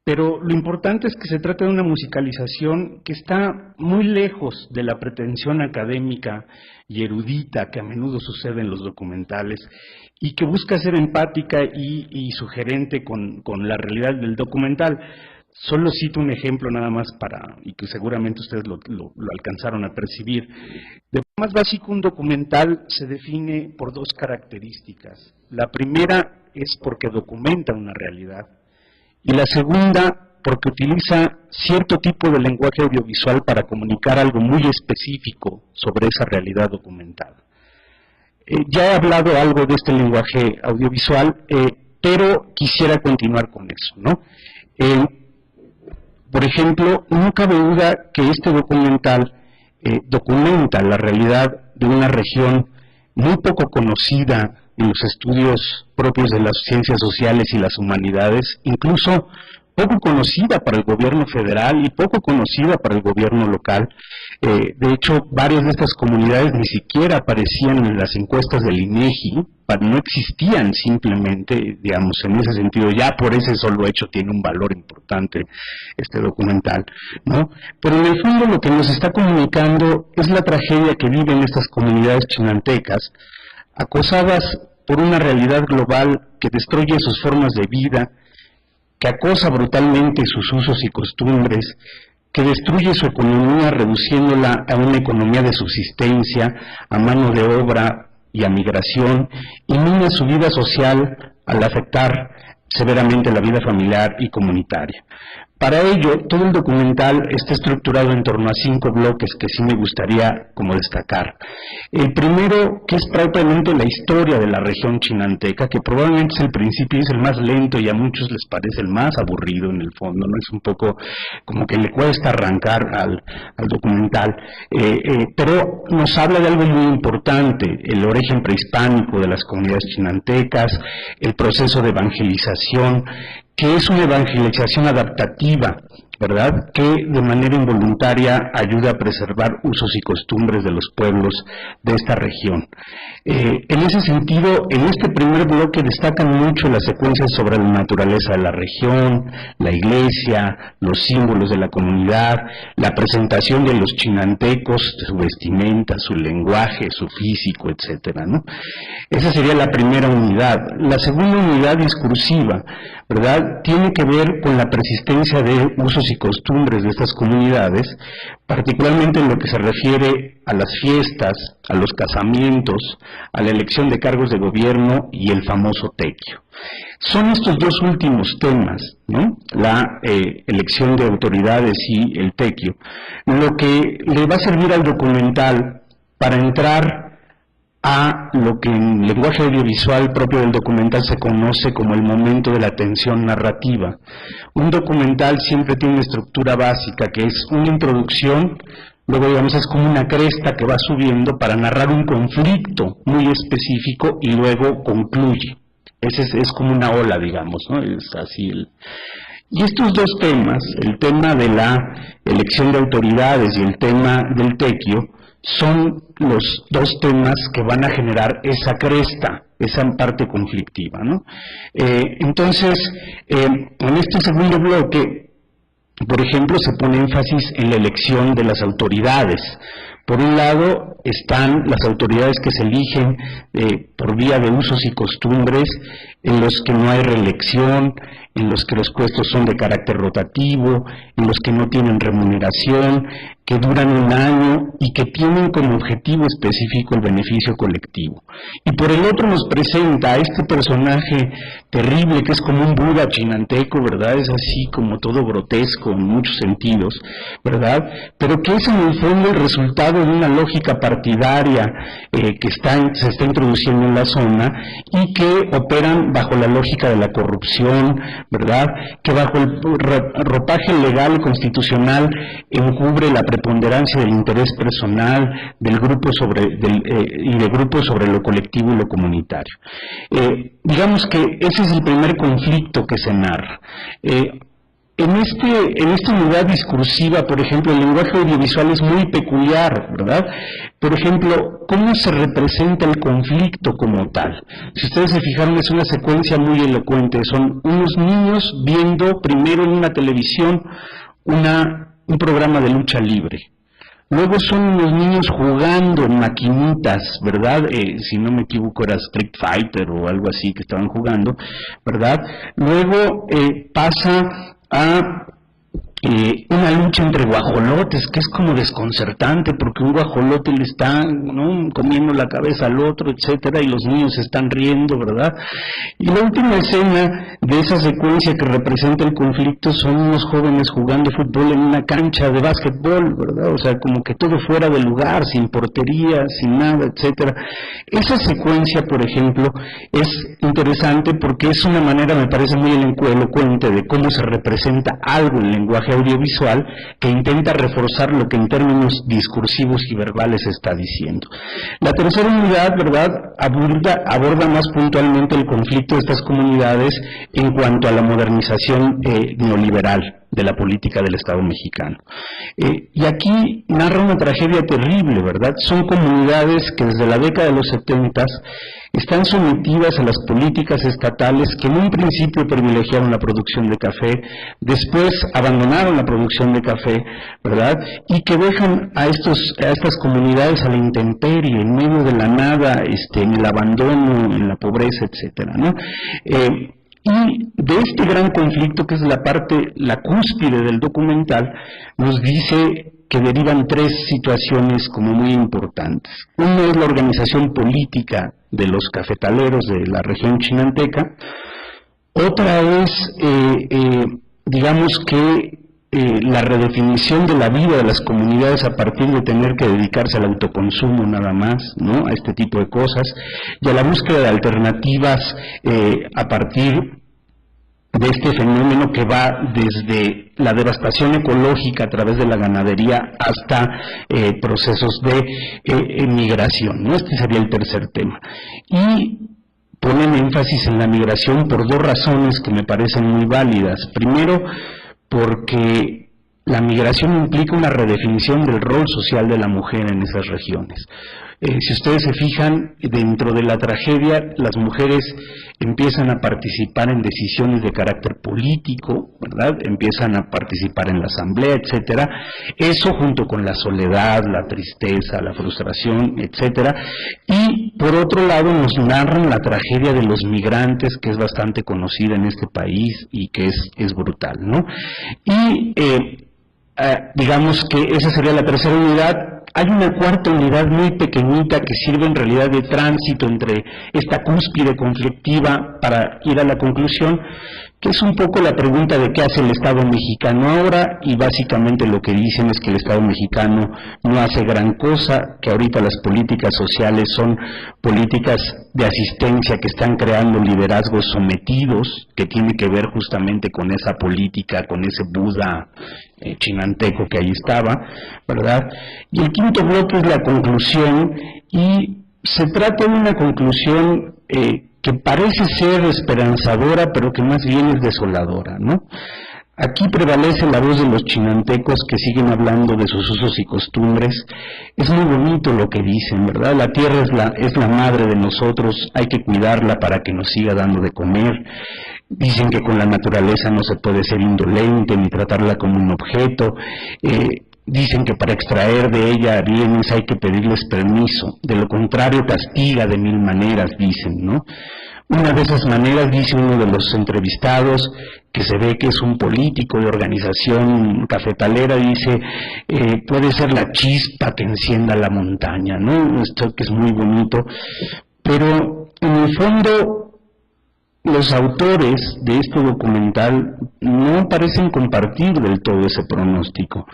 Pero lo importante es que se trata de una musicalización que está muy lejos de la pretensión académica y erudita que a menudo sucede en los documentales, y que busca ser empática y sugerente con la realidad del documental. Solo cito un ejemplo nada más y que seguramente ustedes lo alcanzaron a percibir. De lo más básico, un documental se define por dos características. La primera es porque documenta una realidad, y la segunda porque utiliza cierto tipo de lenguaje audiovisual para comunicar algo muy específico sobre esa realidad documentada. Ya he hablado algo de este lenguaje audiovisual, pero quisiera continuar con eso, ¿no? Por ejemplo, no cabe duda que este documental documenta la realidad de una región muy poco conocida en los estudios propios de las ciencias sociales y las humanidades, incluso poco conocida para el gobierno federal y poco conocida para el gobierno local. De hecho, varias de estas comunidades ni siquiera aparecían en las encuestas del INEGI, no existían simplemente, digamos, en ese sentido. Ya por ese solo hecho tiene un valor importante este documental, ¿no? Pero en el fondo lo que nos está comunicando es la tragedia que viven estas comunidades chinantecas, acosadas por una realidad global que destruye sus formas de vida, que acosa brutalmente sus usos y costumbres, que destruye su economía reduciéndola a una economía de subsistencia, a mano de obra y a migración, y mina su vida social al afectar severamente la vida familiar y comunitaria. Para ello, todo el documental está estructurado en torno a 5 bloques que sí me gustaría como destacar. El primero, que es propiamente la historia de la región chinanteca, que probablemente es el principio y es el más lento y a muchos les parece el más aburrido en el fondo, ¿no? Es un poco como que le cuesta arrancar al documental, pero nos habla de algo muy importante: el origen prehispánico de las comunidades chinantecas, el proceso de evangelización, que es una evangelización adaptativa, ¿verdad?, que de manera involuntaria ayuda a preservar usos y costumbres de los pueblos de esta región. En ese sentido, en este primer bloque destacan mucho las secuencias sobre la naturaleza de la región, la iglesia, los símbolos de la comunidad, la presentación de los chinantecos, su vestimenta, su lenguaje, su físico, etcétera, ¿no? Esa sería la primera unidad. La segunda unidad discursiva, ¿verdad?, tiene que ver con la persistencia de usos y costumbres de estas comunidades, particularmente en lo que se refiere a las fiestas, a los casamientos, a la elección de cargos de gobierno y el famoso tequio. Son estos dos últimos temas, ¿no?, la elección de autoridades y el tequio, lo que le va a servir al documental para entrar a lo que en lenguaje audiovisual propio del documental se conoce como el momento de la tensión narrativa. Un documental siempre tiene una estructura básica, que es una introducción, luego digamos es como una cresta que va subiendo para narrar un conflicto muy específico y luego concluye. Es como una ola, digamos, ¿no? Es así. Y estos dos temas, el tema de la elección de autoridades y el tema del tequio, son los dos temas que van a generar esa cresta, esa parte conflictiva, ¿no? Entonces, en este segundo bloque, por ejemplo, se pone énfasis en la elección de las autoridades. Por un lado están las autoridades que se eligen por vía de usos y costumbres, en los que no hay reelección, en los que los puestos son de carácter rotativo, en los que no tienen remuneración, que duran un año y que tienen como objetivo específico el beneficio colectivo. Y por el otro nos presenta a este personaje terrible que es como un Buda chinanteco, ¿verdad? Es así como todo grotesco en muchos sentidos, ¿verdad? Pero que es en el fondo el resultado de una lógica partidaria que se está introduciendo en la zona y que operan bajo la lógica de la corrupción, ¿verdad? Que bajo el ropaje legal y constitucional encubre la preponderancia del interés personal del grupo y de grupos sobre lo colectivo y lo comunitario. Digamos que ese es el primer conflicto que se narra. En esta unidad discursiva, por ejemplo, el lenguaje audiovisual es muy peculiar, ¿verdad? Por ejemplo, ¿cómo se representa el conflicto como tal? Si ustedes se fijaron, es una secuencia muy elocuente. Son unos niños viendo primero en una televisión un programa de lucha libre. Luego son unos niños jugando en maquinitas, ¿verdad? Si no me equivoco era Street Fighter o algo así que estaban jugando, ¿verdad? Luego pasa a una lucha entre guajolotes, que es como desconcertante, porque un guajolote le está, ¿no?, comiendo la cabeza al otro, etcétera, y los niños se están riendo, ¿verdad? Y la última escena de esa secuencia que representa el conflicto son unos jóvenes jugando fútbol en una cancha de básquetbol, ¿verdad? O sea, como que todo fuera de lugar, sin portería, sin nada, etcétera. Esa secuencia, por ejemplo, es interesante porque es una manera, me parece muy elocuente, de cómo se representa algo en lenguaje audiovisual que intenta reforzar lo que en términos discursivos y verbales se está diciendo. La tercera unidad, ¿verdad?, aborda más puntualmente el conflicto de estas comunidades en cuanto a la modernización neoliberal de la política del Estado mexicano. Y aquí narra una tragedia terrible, ¿verdad? Son comunidades que desde la década de los 70 están sometidas a las políticas estatales que en un principio privilegiaron la producción de café, después abandonaron la producción de café, ¿verdad? Y que dejan a estas comunidades a la intemperie, en medio de la nada, en el abandono, en la pobreza, etcétera, ¿no? Y de este gran conflicto, que es la cúspide del documental, nos dice que derivan tres situaciones como muy importantes. Una es la organización política de los cafetaleros de la región chinanteca. Otra es, digamos que, la redefinición de la vida de las comunidades a partir de tener que dedicarse al autoconsumo nada más, ¿no?, a este tipo de cosas, y a la búsqueda de alternativas a partir de este fenómeno que va desde la devastación ecológica a través de la ganadería hasta procesos de migración, ¿no? Este sería el tercer tema. Y ponen énfasis en la migración por dos razones que me parecen muy válidas. Primero, porque la migración implica una redefinición del rol social de la mujer en esas regiones. Si ustedes se fijan, dentro de la tragedia, las mujeres empiezan a participar en decisiones de carácter político, ¿verdad? Empiezan a participar en la asamblea, etcétera. Eso junto con la soledad, la tristeza, la frustración, etcétera. Y por otro lado nos narran la tragedia de los migrantes, que es bastante conocida en este país y que es brutal, ¿no? Y digamos que esa sería la tercera unidad. Hay una cuarta unidad muy pequeñita que sirve en realidad de tránsito entre esta cúspide conflictiva para ir a la conclusión, que es un poco la pregunta de qué hace el Estado mexicano ahora, y básicamente lo que dicen es que el Estado mexicano no hace gran cosa, que ahorita las políticas sociales son políticas de asistencia que están creando liderazgos sometidos, que tiene que ver justamente con esa política, con ese Buda chinanteco que ahí estaba, ¿verdad? Y el quinto bloque es la conclusión, y se trata de una conclusión que parece ser esperanzadora, pero que más bien es desoladora, ¿no? Aquí prevalece la voz de los chinantecos que siguen hablando de sus usos y costumbres. Es muy bonito lo que dicen, ¿verdad? La tierra es la madre de nosotros, hay que cuidarla para que nos siga dando de comer. Dicen que con la naturaleza no se puede ser indolente ni tratarla como un objeto. Dicen que para extraer de ella bienes hay que pedirles permiso, de lo contrario castiga de 1000 maneras, dicen, ¿no? Una de esas maneras, dice uno de los entrevistados, que se ve que es un político de organización cafetalera, dice, puede ser la chispa que encienda la montaña, ¿no? Esto que es muy bonito, pero en el fondo los autores de este documental no parecen compartir del todo ese pronóstico.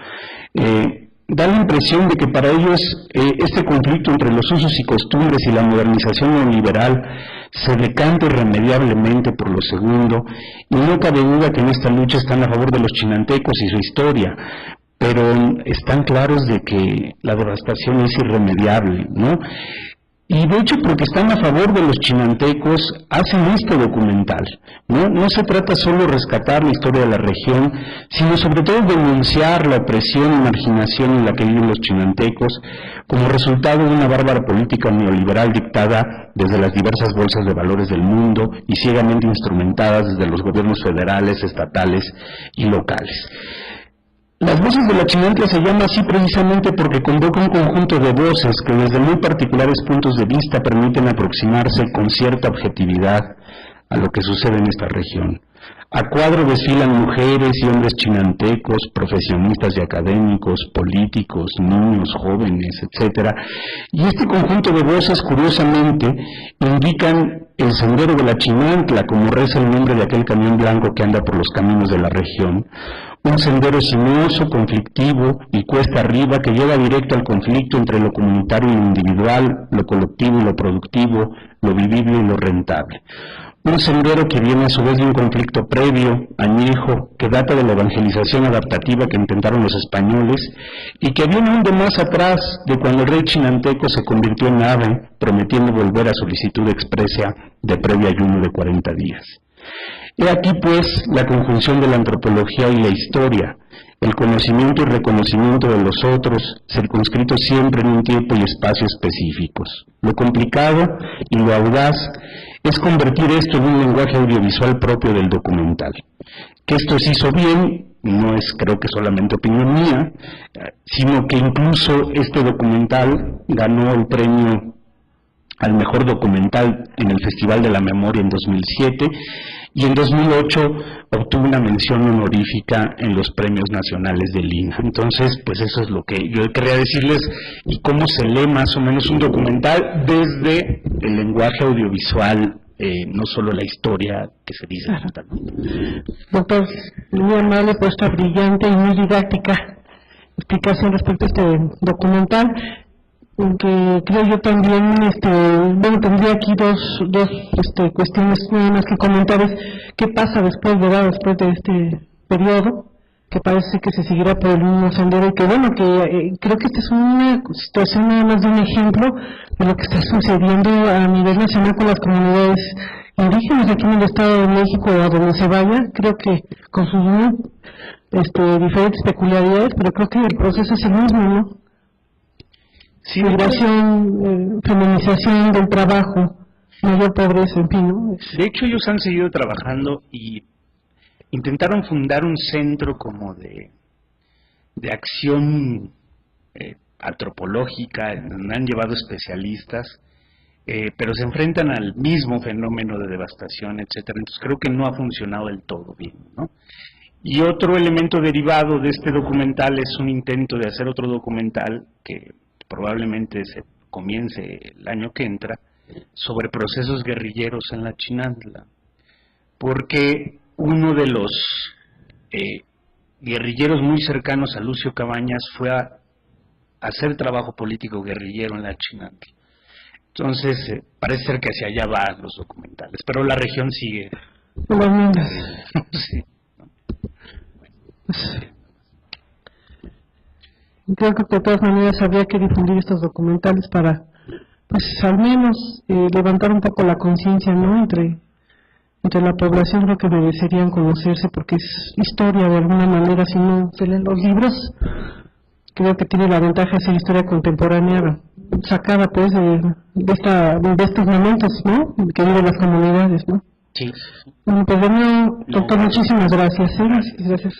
da la impresión de que para ellos este conflicto entre los usos y costumbres y la modernización neoliberal se decanta irremediablemente por lo segundo, y no cabe duda que en esta lucha están a favor de los chinantecos y su historia, pero están claros de que la devastación es irremediable, ¿no? Y de hecho, porque están a favor de los chinantecos, hacen este documental, ¿no? No se trata solo de rescatar la historia de la región, sino sobre todo denunciar la opresión y marginación en la que viven los chinantecos como resultado de una bárbara política neoliberal dictada desde las diversas bolsas de valores del mundo y ciegamente instrumentadas desde los gobiernos federales, estatales y locales. Las voces de la Chinantla se llama así precisamente porque convoca un conjunto de voces que desde muy particulares puntos de vista permiten aproximarse con cierta objetividad a lo que sucede en esta región. A cuadro desfilan mujeres y hombres chinantecos, profesionistas y académicos, políticos, niños, jóvenes, etc. Y este conjunto de voces, curiosamente, indican el sendero de la Chinantla, como reza el nombre de aquel camión blanco que anda por los caminos de la región. Un sendero sinuoso, conflictivo y cuesta arriba que lleva directo al conflicto entre lo comunitario y lo individual, lo colectivo y lo productivo, lo vivible y lo rentable. Un sendero que viene a su vez de un conflicto previo, añejo, que data de la evangelización adaptativa que intentaron los españoles y que viene aún de más atrás de cuando el rey chinanteco se convirtió en ave, prometiendo volver a solicitud expresa de previo ayuno de 40 días. He aquí pues la conjunción de la antropología y la historia, el conocimiento y reconocimiento de los otros, circunscritos siempre en un tiempo y espacio específicos. Lo complicado y lo audaz es convertir esto en un lenguaje audiovisual propio del documental. Que esto se hizo bien, no es creo que solamente opinión mía, sino que incluso este documental ganó el premio al mejor documental en el Festival de la Memoria en 2007, y en 2008 obtuvo una mención honorífica en los premios nacionales del INA. Entonces, pues eso es lo que yo quería decirles, y cómo se lee más o menos un documental desde el lenguaje audiovisual, no solo la historia que se dice. Claro. Doctor, muy amable por esta brillante y muy didáctica explicación respecto a este documental, que creo yo también, bueno, tendría aquí dos cuestiones nada más que comentar. Es qué pasa después, ¿verdad?, después de este periodo, que parece que se seguirá por el mismo sendero, y que bueno, que creo que esta es una situación nada más de un ejemplo de lo que está sucediendo a nivel nacional con las comunidades indígenas aquí en el Estado de México, a donde se vaya. Creo que con sus diferentes peculiaridades, pero creo que el proceso es el mismo, ¿no? Sí, migración, feminización del trabajo, mayor pobreza, en fin, ¿no? De hecho, ellos han seguido trabajando y intentaron fundar un centro como de acción antropológica, donde han llevado especialistas, pero se enfrentan al mismo fenómeno de devastación, etcétera. Entonces creo que no ha funcionado del todo bien, ¿no? Y otro elemento derivado de este documental es un intento de hacer otro documental que probablemente se comience el año que entra, sobre procesos guerrilleros en la Chinantla, porque uno de los guerrilleros muy cercanos a Lucio Cabañas fue a hacer trabajo político guerrillero en la Chinantla. Entonces parece ser que hacia allá van los documentales, pero la región sigue. Sí. Creo que de todas maneras habría que difundir estos documentales para, pues al menos levantar un poco la conciencia, ¿no?, entre la población. Creo que merecerían conocerse, porque es historia de alguna manera. Si no se leen los libros, creo que tiene la ventaja de ser historia contemporánea, sacada pues de estos momentos, ¿no?, que viven las comunidades, ¿no? Sí. Bueno, pues de nuevo, doctor, muchísimas gracias. Gracias.